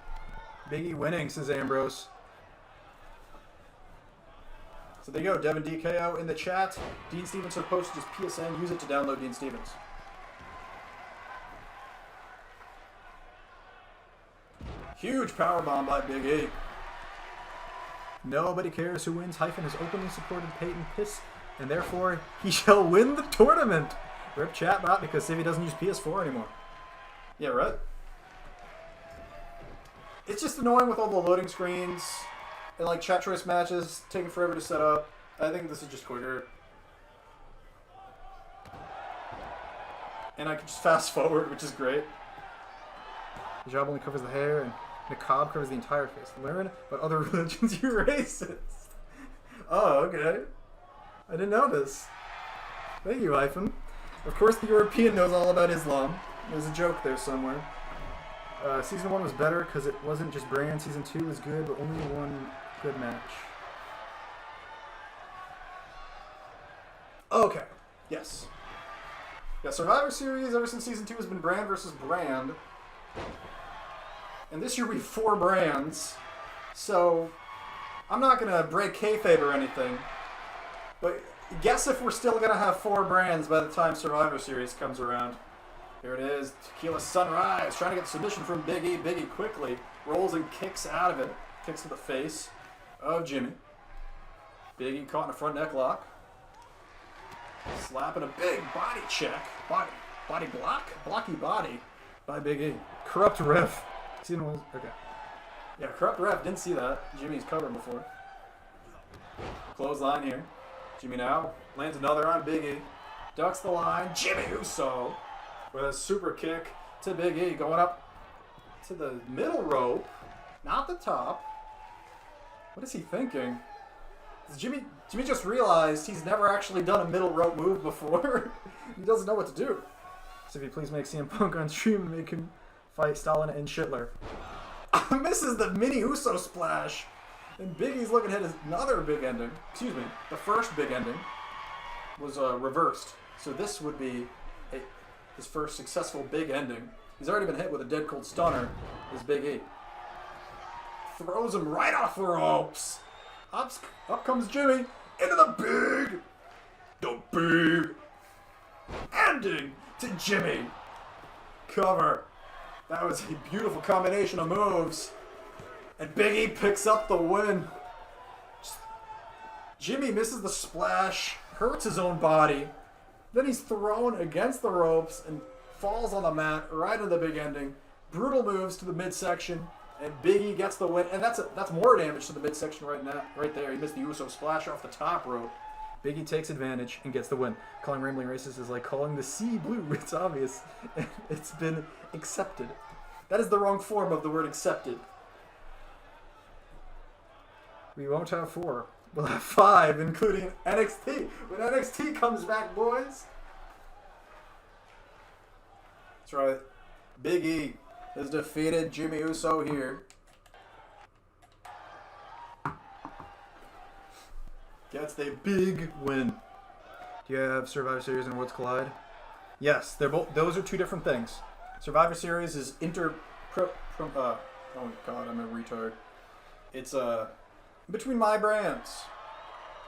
Big E winning, says Ambrose. So there you go. Devin DKO in the chat. Dean Stevens will post his PSN. Use it to download Dean Stevens. Huge powerbomb by Big E. Nobody cares who wins. Hyphen has openly supported Peyton Piss, and therefore he shall win the tournament. Rip chatbot because Civi doesn't use PS4 anymore. Yeah, right? It's just annoying with all the loading screens and like chat choice matches taking forever to set up. I think this is just quicker. And I can just fast forward, which is great. hijab only covers the hair, and niqab covers the entire face. Learn about other religions, you racist. Oh, okay. I didn't know this. Thank you, Hyphen. Of course, the European knows all about Islam. There's a joke there somewhere. Season 1 was better because it wasn't just brand. Season 2 was good, but only one good match. Okay. Yes. Yeah, Survivor Series ever since Season 2 has been brand versus brand. And this year we have 4 brands. So, I'm not going to break kayfabe or anything. But guess if we're still going to have 4 brands by the time Survivor Series comes around. Here it is. Tequila Sunrise. Trying to get the submission from Big E. Big E quickly rolls and kicks out of it. Kicks to the face of Jimmy. Big E caught in a front neck lock. Slapping a big body check. Body block? Blocky body by Big E. Corrupt ref. Okay. Yeah, corrupt ref. Didn't see that. Jimmy's covered before. Clothesline here. Jimmy now lands another on Big E. Ducks the line. Jimmy Uso with a super kick to Big E. Going up to the middle rope. Not the top. What is he thinking? Jimmy just realized he's never actually done a middle rope move before. He doesn't know what to do. So if you please make CM Punk on stream and make him fight Stalin and Schindler. Misses the mini Uso splash. And Big E's looking at his another big ending. Excuse me. The first big ending was reversed. So this would be his first successful big ending. He's already been hit with a dead cold stunner. Is Big E. Throws him right off the ropes. Up comes Jimmy into the big ending to Jimmy. Cover. That was a beautiful combination of moves. And Big E picks up the win. Jimmy misses the splash, hurts his own body. Then he's thrown against the ropes and falls on the mat right in the big ending. Brutal moves to the midsection. And Big E gets the win, and that's more damage to the midsection right there. He missed the Uso splash off the top rope. Big E takes advantage and gets the win. Calling Rambling Racist is like calling the sea blue. It's obvious. It's been accepted. That is the wrong form of the word accepted. We won't have 4. We'll have 5, including NXT. When NXT comes back, boys. That's right. Big E has defeated Jimmy Uso here. Gets the big win. Do you have Survivor Series and Worlds Collide? Yes, they're both. Those are 2 different things. Survivor Series is oh god, I'm a retard. It's between my brands,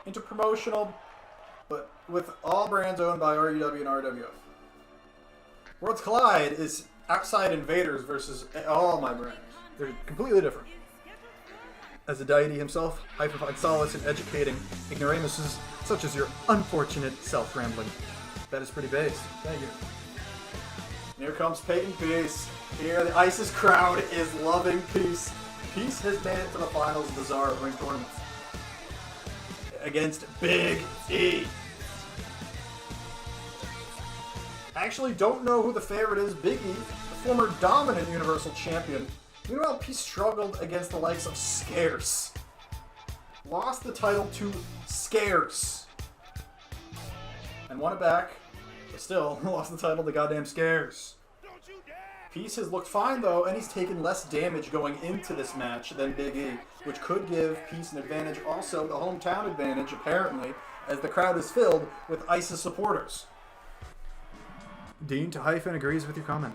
interpromotional, but with all brands owned by RUW and RWF. Worlds Collide is outside invaders versus all my brands. They're completely different. As a deity himself, Hyphen finds solace in educating ignoramuses such as your unfortunate self-rambling. That is pretty based. Thank you. And here comes Peyton Peace. Here, the ISIS crowd is loving Peace. Peace has made it to the finals of the Czar Ring Tournament against Big E. I actually don't know who the favorite is. Big E, the former dominant Universal Champion. Meanwhile, Peace struggled against the likes of Scarce. Lost the title to Scarce. And won it back, but still lost the title to goddamn Scarce. Peace has looked fine though, and he's taken less damage going into this match than Big E, which could give Peace an advantage, also the hometown advantage apparently, as the crowd is filled with ISIS supporters. Dean to Hyphen agrees with your comment.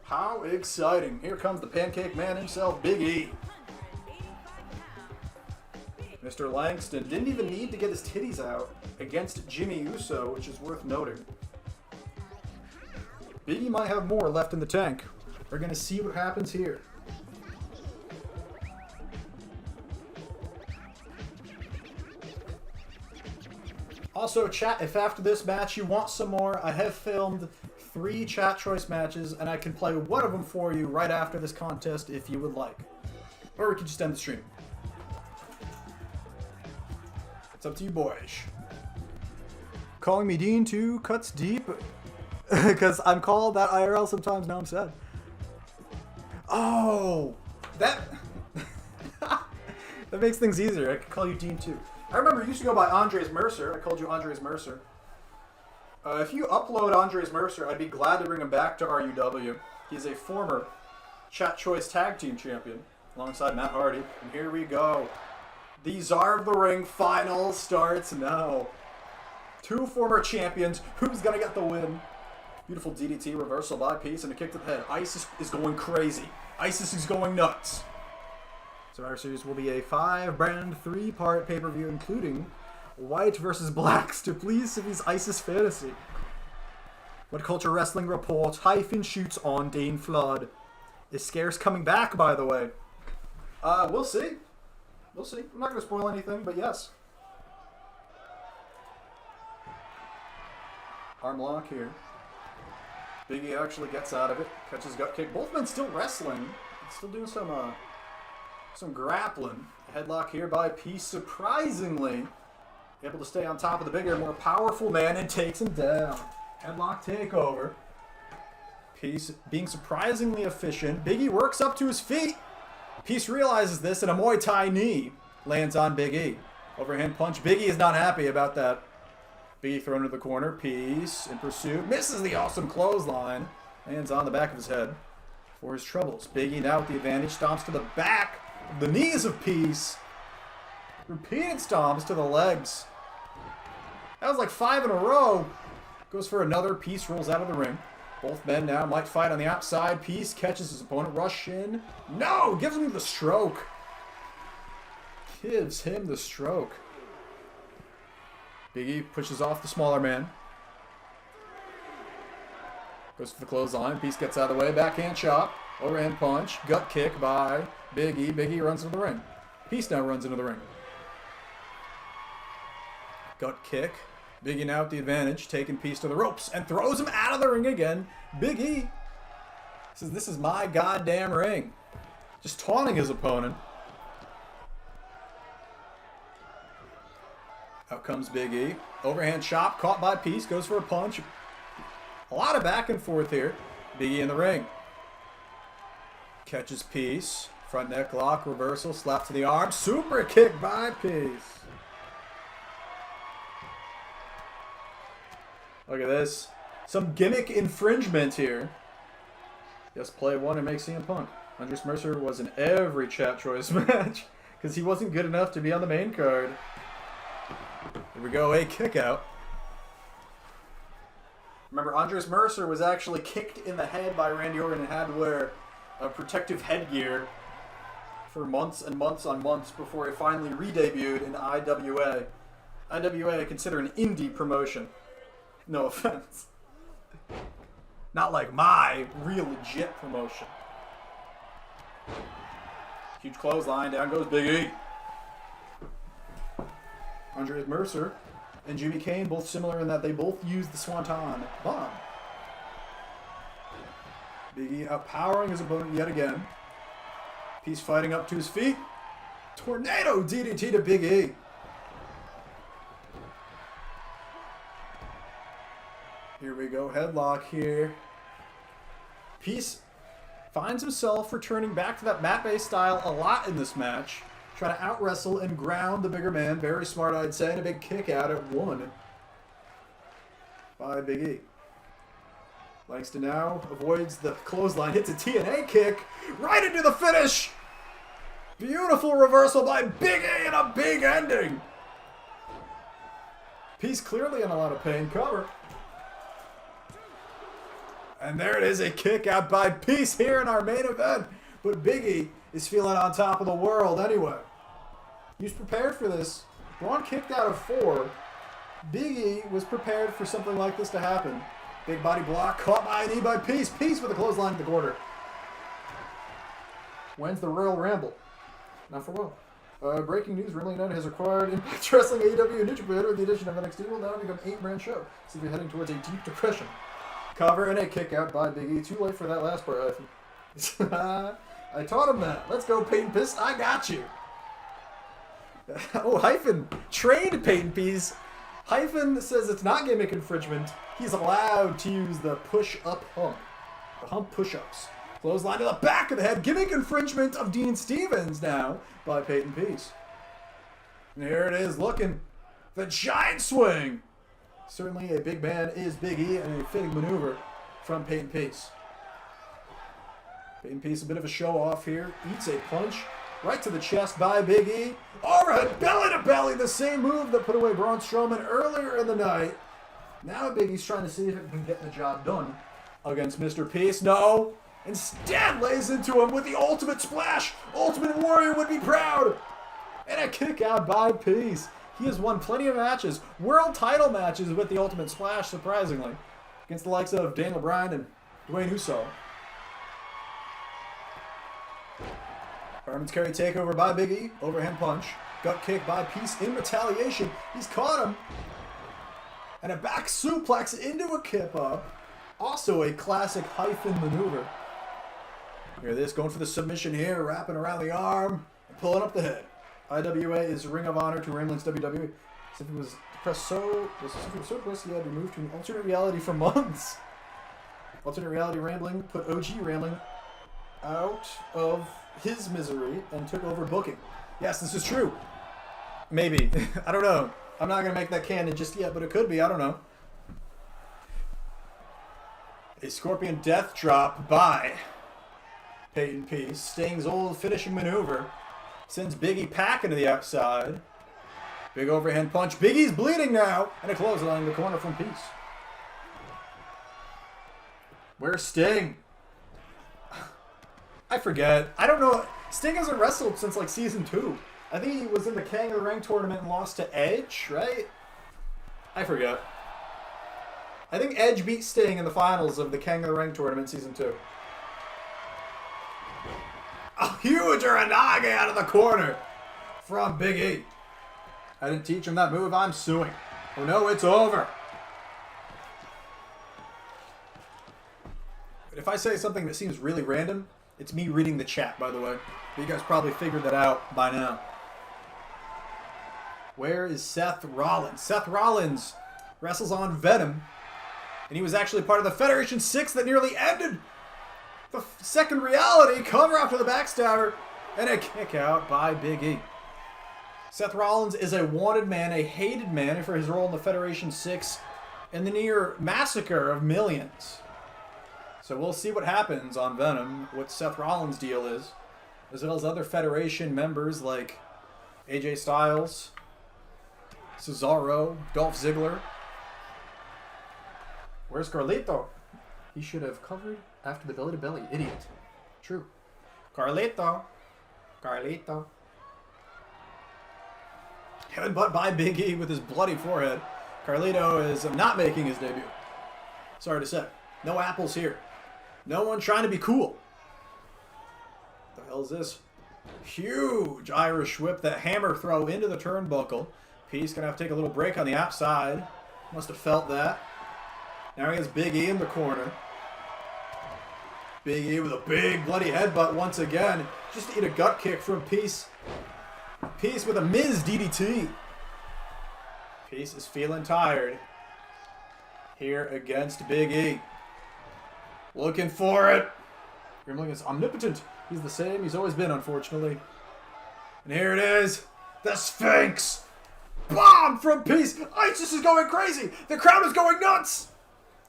How exciting. Here comes the pancake man himself, Big E. Mr. Langston didn't even need to get his titties out against Jimmy Uso, which is worth noting. Big E might have more left in the tank. We're going to see what happens here. Also, chat, if after this match you want some more, I have filmed 3 chat choice matches, and I can play one of them for you right after this contest if you would like. Or we can just end the stream. It's up to you, boys. Calling me Dean too cuts deep. Because I'm called that IRL sometimes, now I'm sad. Oh, that that makes things easier. I can call you Dean too. I remember you used to go by Andres Mercer. I called you Andres Mercer. If you upload Andres Mercer, I'd be glad to bring him back to RUW. He's a former Chat Choice Tag Team Champion alongside Matt Hardy. And here we go. The Czar of the Ring final starts now. Two former champions. Who's going to get the win? Beautiful DDT reversal by Peace and a kick to the head. Isis is going crazy. Isis is going nuts. Survivor Series will be a 5-brand 3-part pay-per-view including White versus Blacks to please Civi's Isis Fantasy. What Culture Wrestling Report hyphen shoots on Dane Flood. Is Scarce coming back, by the way? We'll see. We'll see. I'm not going to spoil anything, but yes. Arm lock here. Big E actually gets out of it. Catches gut kick. Both men still wrestling. Still doing some grappling. Headlock here by Peace. Surprisingly able to stay on top of the bigger, more powerful man and takes him down. Headlock takeover. Peace being surprisingly efficient. Big E works up to his feet. Peace realizes this and a Muay Thai knee lands on Big E. Overhand punch. Big E is not happy about that. Big E thrown into the corner. Peace in pursuit. Misses the awesome clothesline. Lands on the back of his head for his troubles. Big E now with the advantage. Stomps to the back of the knees of Peace. Repeated stomps to the legs. That was like 5 in a row. Goes for another. Peace rolls out of the ring. Both men now might fight on the outside. Peace catches his opponent. Rush in. No! Gives him the stroke. Gives him the stroke. Big E pushes off the smaller man. Goes for the clothesline. Peace gets out of the way. Backhand chop. Overhand punch. Gut kick by Big E. Big E runs into the ring. Peace now runs into the ring. Gut kick. Big E now with the advantage, taking Peace to the ropes and throws him out of the ring again. Big E says, "This is my goddamn ring." Just taunting his opponent. Out comes Big E. Overhand chop, caught by Peace, goes for a punch. A lot of back and forth here. Big E in the ring. Catches Peace. Front neck lock, reversal, slap to the arm. Super kick by Peace. Look at this. Some gimmick infringement here. Yes, play one and make CM Punk. Andres Mercer was in every Chat Choice match because he wasn't good enough to be on the main card. Here we go, a kick out. Remember, Andres Mercer was actually kicked in the head by Randy Orton and had to wear a protective headgear for months and months on months before he finally re-debuted in IWA. IWA I consider an indie promotion. No offense. Not like my real legit promotion. Huge clothesline. Down goes Big E. Andres Mercer and Jimmy Kane, both similar in that they both use the Swanton Bomb. Big E outpowering his opponent yet again. Peace fighting up to his feet. Tornado DDT to Big E. Here we go, headlock here. Peace finds himself returning back to that mat-based style a lot in this match. Trying to out-wrestle and ground the bigger man. Very smart, I'd say, and a big kick out at 1 by Big E. Langston now avoids the clothesline, hits a TNA kick right into the finish. Beautiful reversal by Big E and a big ending. Peace clearly in a lot of pain. Cover. And there it is, a kick out by Peace here in our main event. But Big E is feeling on top of the world anyway. He was prepared for this. Braun kicked out of 4. Big E was prepared for something like this to happen. Big body block, caught by a knee by Peace. Peace with a clothesline to the quarter. When's the Royal Ramble? Not for well. Breaking news, Ring United has acquired Impact Wrestling AEW and New Japan with the addition of NXT will now become an 8-brand show. So we're heading towards a deep depression. Cover and a kick out by Big E. Too late for that last part. I taught him that. Let's go, Peyton Piss. I got you. Oh, hyphen. Trained Peyton Peace Hyphen says it's not gimmick infringement. He's allowed to use the push-up hump. The hump push-ups. Clothesline to the back of the head. Gimmick infringement of Dean Stevens now by Peyton Peace. And here it is, looking. The giant swing. Certainly a big man is Big E, and a fitting maneuver from Peyton Peace. Peyton Peace, a bit of a show-off here. Eats a punch right to the chest by Big E. Overhead belly-to-belly, the same move that put away Braun Strowman earlier in the night. Now Big E's trying to see if it can get the job done against Mr. Peace. No. Instead lays into him with the ultimate splash. Ultimate Warrior would be proud. And a kick out by Peace. He has won plenty of matches, world title matches with the ultimate splash, surprisingly, against the likes of Daniel Bryan and Dwayne Uso. Fireman's carry takeover by Big E. Overhand punch. Gut kick by Peace in retaliation. He's caught him. And a back suplex into a kip up. Also a classic hyphen maneuver. Hear this, going for the submission here, wrapping around the arm, and pulling up the head. IWA is Ring of Honor to Rambling's WWE. If he was depressed so depressed he had to move to an alternate reality for months. Alternate reality Rambling put OG Rambling out of his misery and took over booking. Yes, this is true. Maybe. I don't know. I'm not going to make that canon just yet, but it could be. I don't know. A Scorpion Death Drop by Peyton Peace. Sting's old finishing maneuver. Sends Big E packing to the outside. Big overhand punch. Big E's bleeding now. And a clothesline in the corner from Peace. Where's Sting? I forget. I don't know. Sting hasn't wrestled since like season 2. I think he was in the King of the Ring tournament and lost to Edge, right? I forget. I think Edge beat Sting in the finals of the King of the Ring tournament season 2. A huge Uranage out of the corner from Big E. I didn't teach him that move. I'm suing. Oh no, it's over. But if I say something that seems really random, it's me reading the chat, by the way. You guys probably figured that out by now. Where is Seth Rollins? Seth Rollins wrestles on Venom. And he was actually part of the Federation 6 that nearly ended the second reality. Cover after the backstabber. And a kick out by Big E. Seth Rollins is a wanted man, a hated man for his role in the Federation 6 and the near massacre of millions. So we'll see what happens on Venom, what Seth Rollins' deal is, as well as other Federation members like AJ Styles, Cesaro, Dolph Ziggler. Where's Carlito? He should have covered after the belly-to-belly. Idiot. True. Carlito. Carlito. Headbutt by Big E with his bloody forehead. Carlito is not making his debut. Sorry to say. No apples here. No one trying to be cool. What the hell is this? Huge Irish whip. That hammer throw into the turnbuckle. Peace gonna have to take a little break on the outside. Must have felt that. Now he has Big E in the corner. Big E with a big bloody headbutt once again. Just to eat a gut kick from Peace. Peace with a Miz DDT. Peace is feeling tired. Here against Big E. Looking for it. Grimling is omnipotent. He's the same he's always been, unfortunately. And here it is. The Sphinx. Bomb from Peace. ISIS is going crazy. The crowd is going nuts.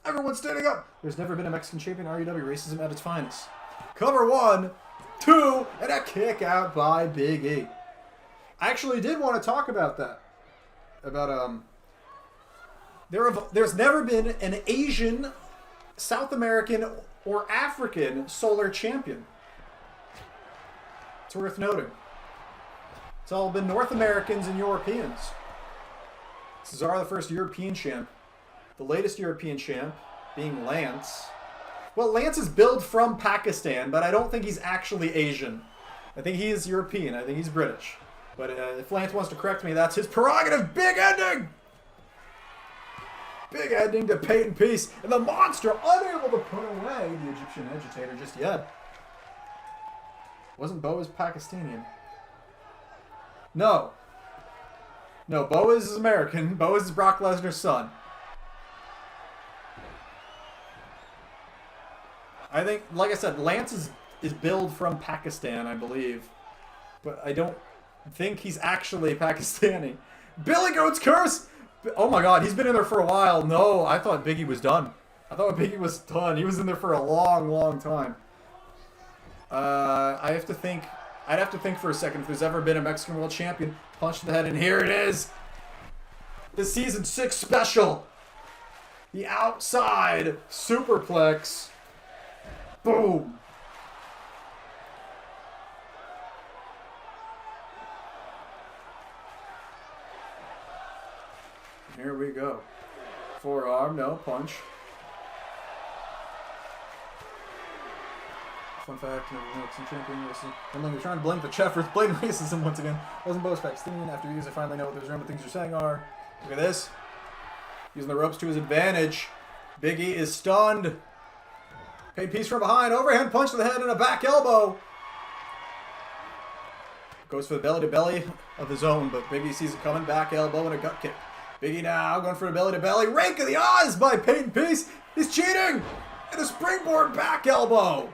Everyone's standing up. There's never been a Mexican champion RUW racism at its finest. Cover 1, 2, and a kick out by Big E. I actually did want to talk about that. About, there's never been an Asian, South American, or African Solar champion. It's worth noting. It's all been North Americans and Europeans. Czar, the first European champ. The latest European champ being Lance. Well, Lance is billed from Pakistan, but I don't think he's actually Asian. I think he is European. I think he's British. But if Lance wants to correct me, that's his prerogative. Big ending! Big ending to Peyton Peace. And the monster unable to put away the Egyptian agitator just yet. Wasn't Boaz Pakistani? No. No, Boaz is American. Boaz is Brock Lesnar's son. I think, like I said, Lance is billed from Pakistan, I believe. But I don't think he's actually Pakistani. Billy Goat's Curse! Oh my god, he's been in there for a while. No, I thought Biggie was done. I thought Biggie was done. He was in there for a long, long time. I'd have to think for a second if there's ever been a Mexican World Champion. Punch to the head, and here it is. The Season 6 special. The outside superplex. Boom. Here we go. Forearm, no, punch. Fun fact, Mexican champion racing. They're trying to blame the chef for blatant racism once again. Wasn't Bo's Pakistani. After years, I finally know what those random things you're saying are. Look at this. Using the ropes to his advantage. Big E is stunned. Paid piece from behind. Overhand punch to the head and a back elbow. Goes for the belly-to-belly of his own, but Big E sees it coming. Back elbow and a gut kick. Big E now going for a belly-to-belly. Rake of the eyes by Peyton Peace. He's cheating. And a springboard back elbow.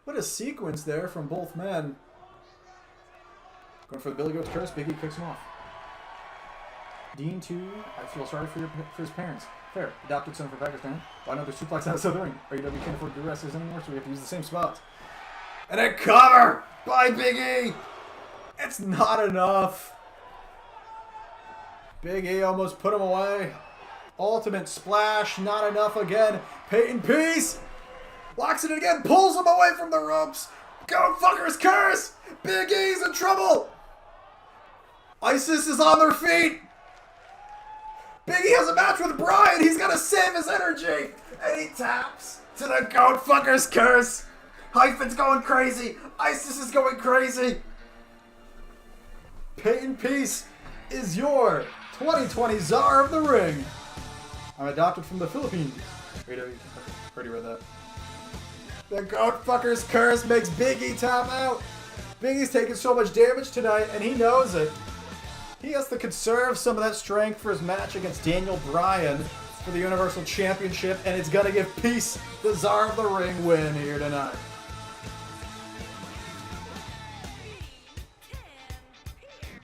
What a sequence there from both men. Going for the Billy Goat's Curse. Big E kicks him off. Dean 2. I feel sorry for his parents. Fair. Adopted son from Pakistan. Why not the suplex outside the ring? RUW can't afford to do wrestlers anymore, so we have to use the same spots. And a cover by Big E. It's not enough. Big E almost put him away. Ultimate splash. Not enough again. Peyton Peace. Locks it again. Pulls him away from the ropes. Go fucker's curse. Big E's in trouble. ISIS is on their feet. Big E has a match with Brian. He's got to save his energy. And he taps to the goat fucker's curse. Hyphen's going crazy. ISIS is going crazy. Peyton Peace is your 2020 Czar of the Ring. I'm adopted from the Philippines. Already read that. The goat fucker's curse makes Big E tap out. Big E's taking so much damage tonight, and he knows it. He has to conserve some of that strength for his match against Daniel Bryan for the Universal Championship, and it's going to give Peace the Czar of the Ring win here tonight.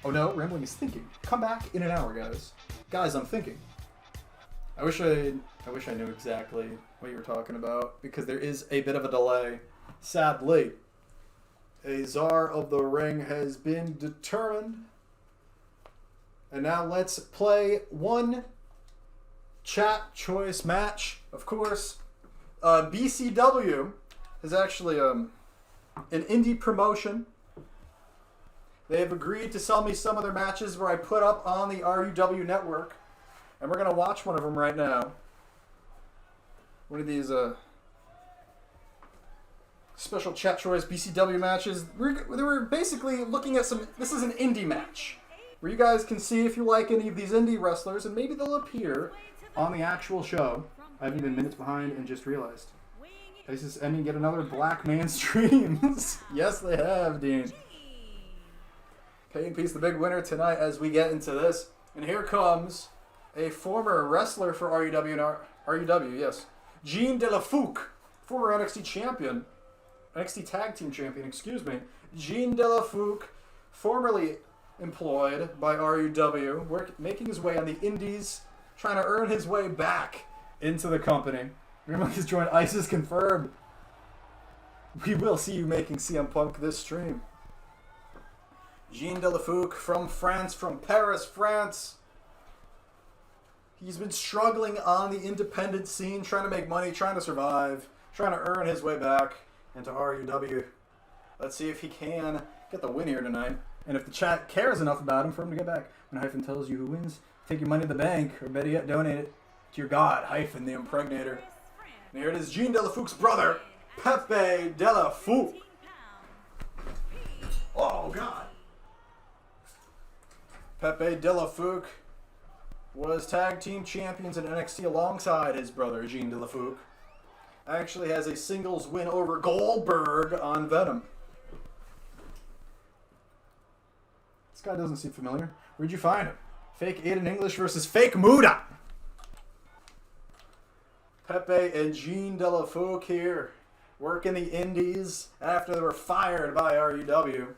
Oh no, Rambling is thinking. Come back in an hour, guys. Guys, I'm thinking. I wish I knew exactly what you were talking about, because there is a bit of a delay. Sadly, a Czar of the Ring has been determined. And now let's play one chat choice match. Of course, BCW is actually an indie promotion. They have agreed to sell me some of their matches where I put up on the RUW network. And we're going to watch one of them right now. One of these special chat choice BCW matches. We're basically looking at some... This is an indie match, where you guys can see if you like any of these indie wrestlers, and maybe they'll appear on the actual show. I haven't been minutes behind and just realized. Is ending yet another Black Man streams. Yes, they have, Dean. Peyton Peace, the big winner tonight as we get into this. And here comes a former wrestler for RUW, yes. Jean De La Fouque, former NXT champion. NXT Tag Team Champion, excuse me. Jean De La Fouque, formerly employed by RUW, making his way on the indies, trying to earn his way back into the company. Remember, he's joined ISIS confirmed. We will see you making CM Punk this stream. Jean De La Fouque from France, from Paris, France. He's been struggling on the independent scene, trying to make money, trying to survive, trying to earn his way back into RUW. Let's see if he can get the win here tonight. And if the chat cares enough about him for him to get back. When Hyphen tells you who wins, take your money to the bank, or better yet, donate it to your god, Hyphen the Impregnator. And here it is, Jean De La Fouque's brother, Pepe De La Fouque. Oh, God. Pepe De La Fouque was tag team champions in NXT alongside his brother, Jean De La Fouque. Actually has a singles win over Goldberg on Venom. Let's guy doesn't seem familiar. Where'd you find him? Fake Aiden English versus Fake Muda. Pepe and Jean Delafouk here, working the indies after they were fired by RUW.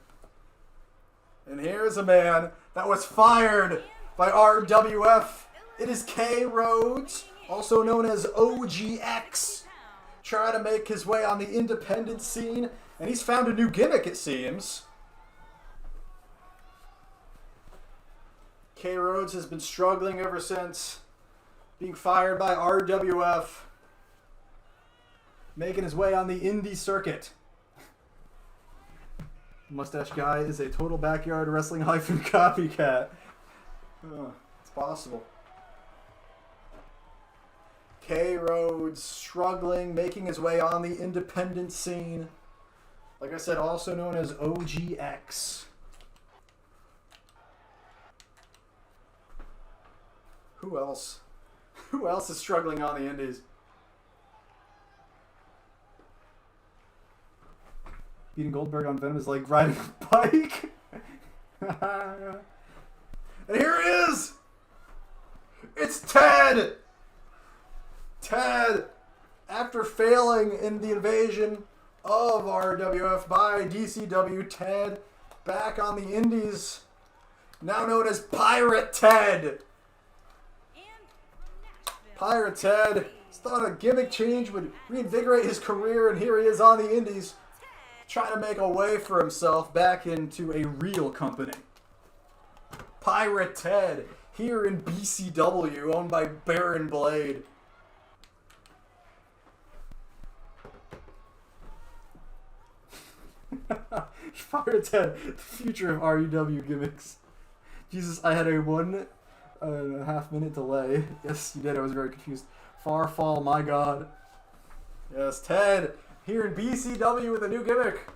And here's a man that was fired by RWF. It is K Rhodes, also known as OGX, trying to make his way on the independent scene, and he's found a new gimmick, it seems. K Rhodes has been struggling ever since being fired by RWF, making his way on the indie circuit. Mustache guy is a total backyard wrestling hyphen copycat. It's possible. K Rhodes struggling, making his way on the independent scene. Like I said, also known as OGX. Who else? Who else is struggling on the indies? Beating Goldberg on Venom is like riding a bike. And here he is! It's Ted! Ted, after failing in the invasion of RWF by DCW, Ted, back on the indies, now known as Pirate Ted. Pirate Ted thought a gimmick change would reinvigorate his career, and here he is on the indies, trying to make a way for himself back into a real company. Pirate Ted, here in BCW, owned by Baron Blade. Pirate Ted, the future of RUW gimmicks. Jesus, I had a 1.5 minute delay. Yes, you did. I was very confused. Far fall, my God. Yes, Ted, here in BCW with a new gimmick.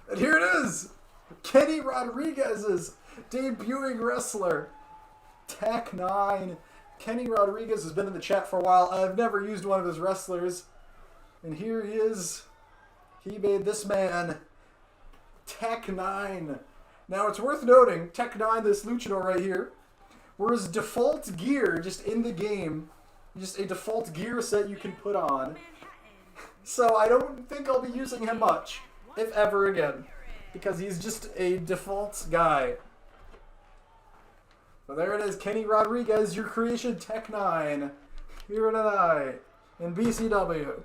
And here it is. Kenny Rodriguez's debuting wrestler. Tech 9. Kenny Rodriguez has been in the chat for a while. I've never used one of his wrestlers. And here he is. He made this man Tech 9. Now it's worth noting, Tech 9, this luchador right here, were his default gear just in the game. Just a default gear set you can put on. So I don't think I'll be using him much, if ever again, because he's just a default guy. But there it is, Kenny Rodriguez, your creation, Tech 9, here tonight in BCW,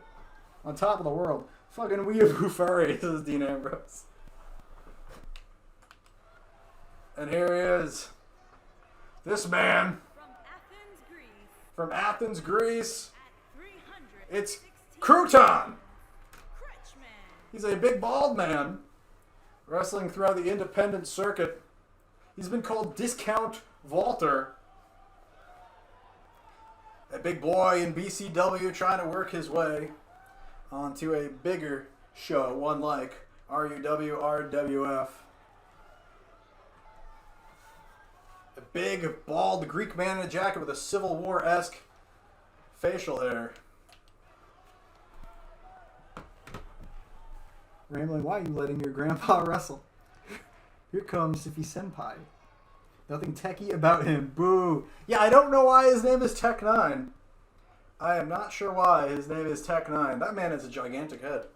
on top of the world. Fucking weeaboo furry, this is Dean Ambrose. And here he is. This man from Athens, Greece. It's Crouton. He's a big bald man wrestling throughout the independent circuit. He's been called Discount Walter. A big boy in BCW trying to work his way onto a bigger show, one like RUW, RWF. A big, bald Greek man in a jacket with a Civil War-esque facial hair. Rambling, why are you letting your grandpa wrestle? Here comes Siffy Senpai. Nothing techie about him. Boo. Yeah, I don't know why his name is Tech 9. I am not sure why his name is Tech 9. That man has a gigantic head.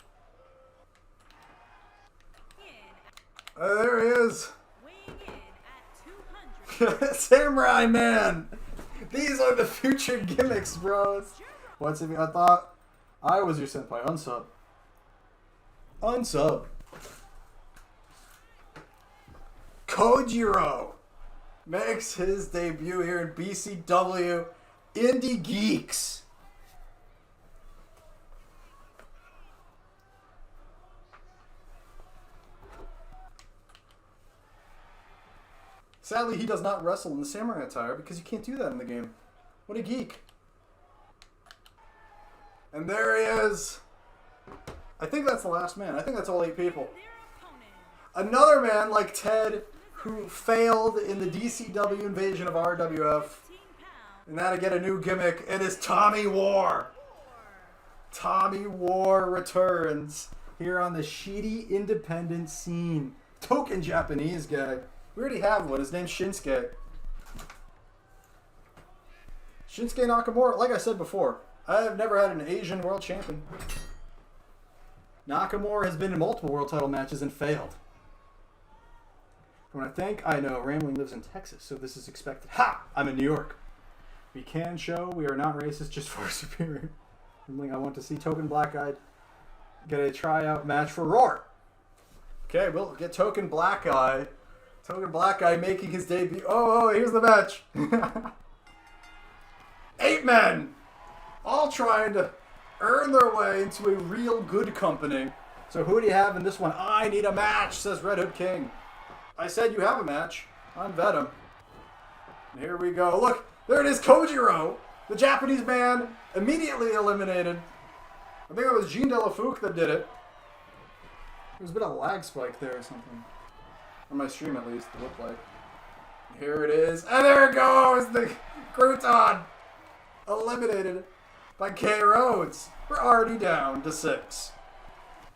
There he is. Samurai Man. These are the future gimmicks, bros. What's if I thought I was your senpai? Unsub. Unsub. Kojiro makes his debut here in BCW Indie Geeks. Sadly, he does not wrestle in the samurai attire because you can't do that in the game. What a geek. And there he is. I think that's the last man. I think that's all 8 people. Another man like Ted who failed in the DCW invasion of RWF. And now to get a new gimmick, it is Tommy War. Tommy War returns here on the shitty independent scene. Token Japanese guy. We already have one. His name's Shinsuke. Shinsuke Nakamura, like I said before, I have never had an Asian world champion. Nakamura has been in multiple world title matches and failed. From what I think, I know Rambling lives in Texas, so this is expected. Ha! I'm in New York. We can show we are not racist, just far superior. Rambling, I want to see Token Black Guy get a tryout match for Roar. Okay, we'll get Token Black Guy. Token Black Guy making his debut. Oh, here's the match. 8 men, all trying to earn their way into a real good company. So who do you have in this one? I need a match, says Red Hood King. I said you have a match. Unvet him. And here we go. Look, there it is, Kojiro. The Japanese man immediately eliminated. I think it was Jean Delafouk that did it. There's a bit of a lag spike there or something. On my stream at least, it looked like. Here it is. And there it goes! The Crouton! Eliminated by K. Rhodes. We're already down to 6.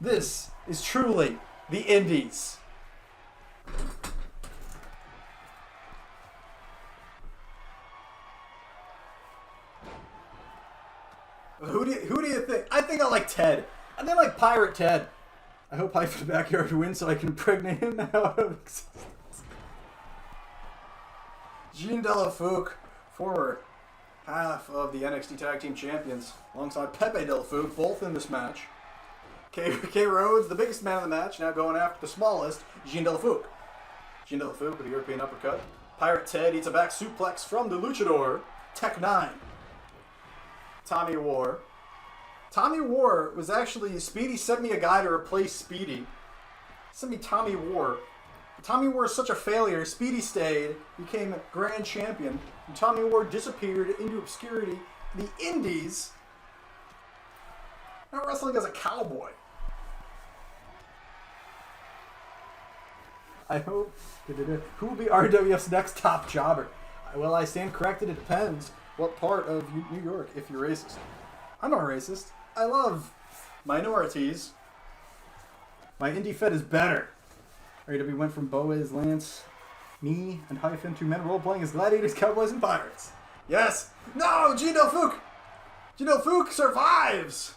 This is truly the Indies. Who do you think? I think I like Ted. I think I like Pirate Ted. I hope Hyphen Backyard wins so I can impregnate him out of existence. Jean Delafouk, former half of the NXT Tag Team Champions, alongside Pepe Delafouk, both in this match. K. Rhodes, the biggest man in the match, now going after the smallest, Jean Delafouk. Jean Delafouk with a European uppercut. Pirate Ted eats a back suplex from the Luchador. Tech 9. Tommy War. Tommy War was actually, Speedy sent me a guy to replace Speedy. Sent me Tommy War. Tommy War is such a failure. Speedy stayed, became grand champion, and Tommy War disappeared into obscurity. The Indies, now wrestling as a cowboy. I hope. Who will be RWF's next top jobber? Well, I stand corrected. It depends what part of New York, if you're racist. I'm not racist. I love minorities. My indie fed is better. RW went from Boaz, Lance, me, and Hyphen to men role-playing as gladiators, cowboys, and pirates. Yes! No! Jean Delafouk! Jean Delafouk survives!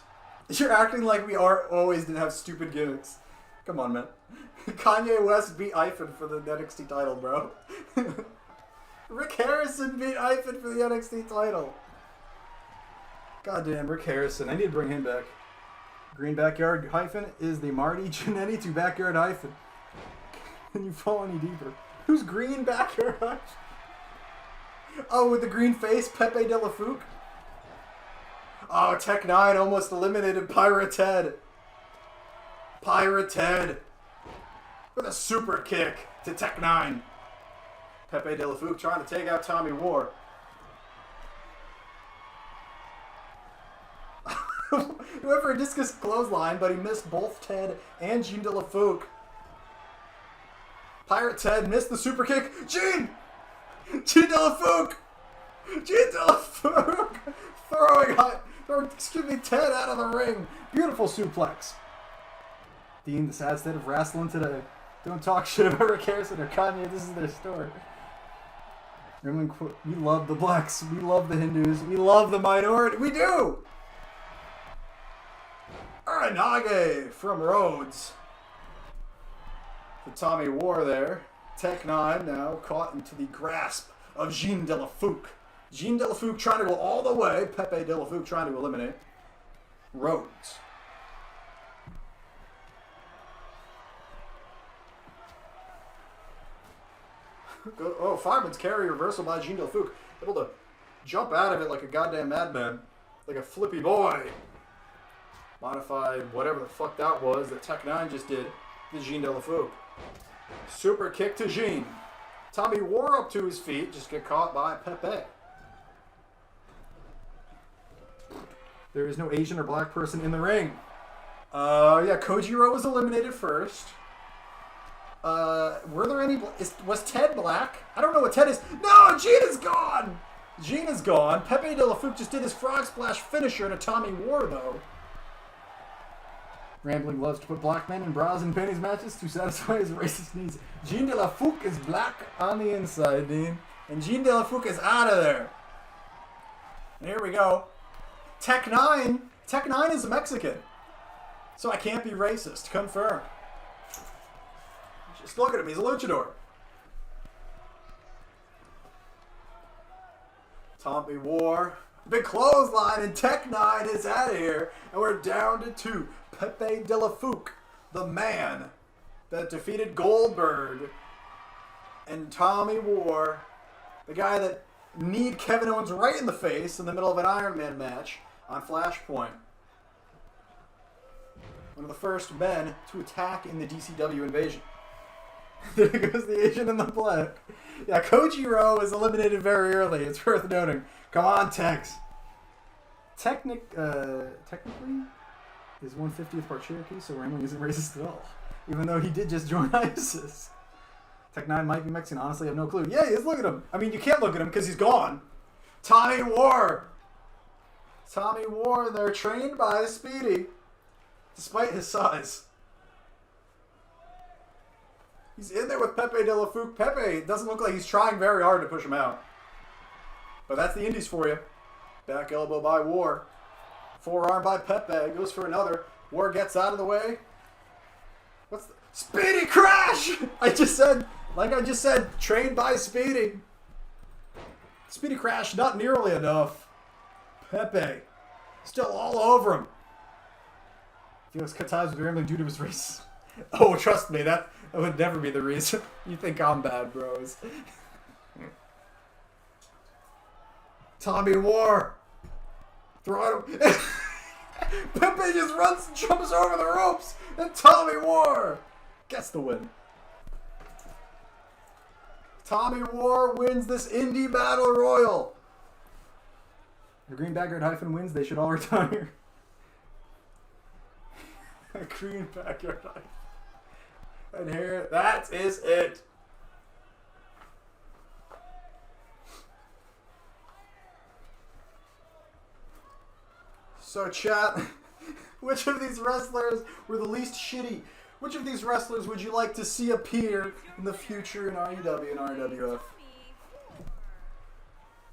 You're acting like we always did have stupid gimmicks. Come on, man. Kanye West beat Hyphen for the NXT title, bro. Rick Harrison beat Hyphen for the NXT title. Goddamn, Rick Harrison. I need to bring him back. Green Backyard Hyphen is the Marty Jannetty to Backyard Hyphen. Can you fall any deeper? Who's Green Backyard Hyphen? Oh, with the green face, Pepe Delafouk. Oh, Tech 9 almost eliminated Pirate Ted. Pirate Ted. With a super kick to Tech 9. Pepe Delafouk trying to take out Tommy War. He went for a discus clothesline, but he missed both Ted and Jean Delafouk. Pirate Ted missed the super kick. Jean Delafouk! Jean Delafouk! throwing Ted out of the ring. Beautiful suplex. Dean, the sad state of wrestling today. Don't talk shit about Rick Harrison or Kanye. This is their story. We love the blacks. We love the Hindus. We love the minority. We do! Aranage from Rhodes. The Tommy War there. Tech 9 now caught into the grasp of Jean Delafouk. Jean Delafouk trying to go all the way. Pepe Delafouk trying to eliminate Rhodes. Oh, Fireman's carry reversal by Jean Delafouk. Able to jump out of it like a goddamn madman. Like a flippy boy. Modified whatever the fuck that was that Tech 9 just did to Jean Delafouk. Super kick to Jean. Tommy War up to his feet. Just get caught by Pepe. There is no Asian or black person in the ring. Yeah, Kojiro was eliminated first. Were there any... Was Ted black? I don't know what Ted is. No, Jean is gone! Jean is gone. Pepe Delafouk just did his frog splash finisher to Tommy War, though. Rambling loves to put black men in bras and panties matches to satisfy his racist needs. Jean de la Fouque is black on the inside, Dean. And Jean de la Fouque is out of there. And here we go. Tech 9. Tech 9 is a Mexican. So I can't be racist. Confirm. Just look at him. He's a luchador. Tommy War. Big clothesline, and Tech 9 is out of here. And we're down to 2. Pepe de la Fouque, the man that defeated Goldberg. And Tommy War, the guy that kneed Kevin Owens right in the face in the middle of an Iron Man match on Flashpoint. One of the first men to attack in the DCW invasion. There goes the Asian in the black. Yeah, Kojiro was eliminated very early. It's worth noting. Come on, Tex. Technically, he's 1/50th part Cherokee, so Rambling isn't racist at all. Even though he did just join ISIS. Tech 9 might be Mexican. Honestly, I have no clue. Yeah, he is. Look at him. I mean, you can't look at him because he's gone. Tommy War. Tommy War, they're trained by Speedy. Despite his size. He's in there with Pepe de la Fouque. Pepe doesn't look like he's trying very hard to push him out. But that's the Indies for you. Back elbow by War. Forearm by Pepe. Goes for another. War gets out of the way. What's the... Speedy Crash! I just said, trained by Speedy. Speedy Crash, not nearly enough. Pepe. Still all over him. Felix cut ties with Rambling due to his race. Oh, trust me, that would never be the reason. You think I'm bad, bros. Tommy War. Throw at him. Pepe just runs and jumps over the ropes. And Tommy War gets the win. Tommy War wins this indie battle royal. The Green Backyard Hyphen wins. They should all retire. Green Backyard Hyphen. And here, that is it. So chat, which of these wrestlers were the least shitty? Which of these wrestlers would you like to see appear in the future in RUW and RWF?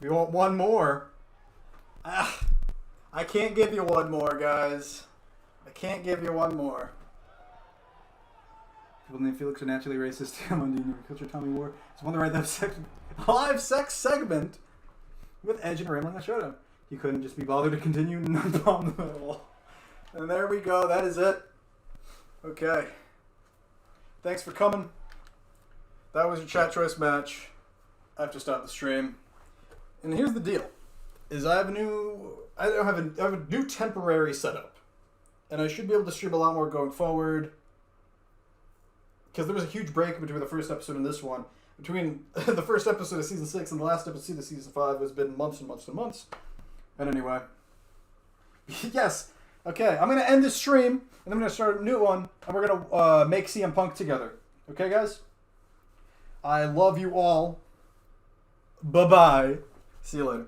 We want one more. I can't give you one more, guys. I can't give you one more. People named Felix are naturally racist. Monday Culture Tommy War. It's one of the right live sex segment with Edge and Rambling on Showdown. He couldn't just be bothered to continue and not bomb them at all. And there we go. That is it. Okay. Thanks for coming. That was your chat choice match. I have to stop the stream. And here's the deal: is I have a new temporary setup, and I should be able to stream a lot more going forward. Because there was a huge break between the first episode and this one. Between the first episode of Season 6 and the last episode of Season 5 has been months and months and months. And anyway. Yes. Okay, I'm going to end this stream, and then I'm going to start a new one, and we're going to make CM Punk together. Okay, guys? I love you all. Bye-bye. See you later.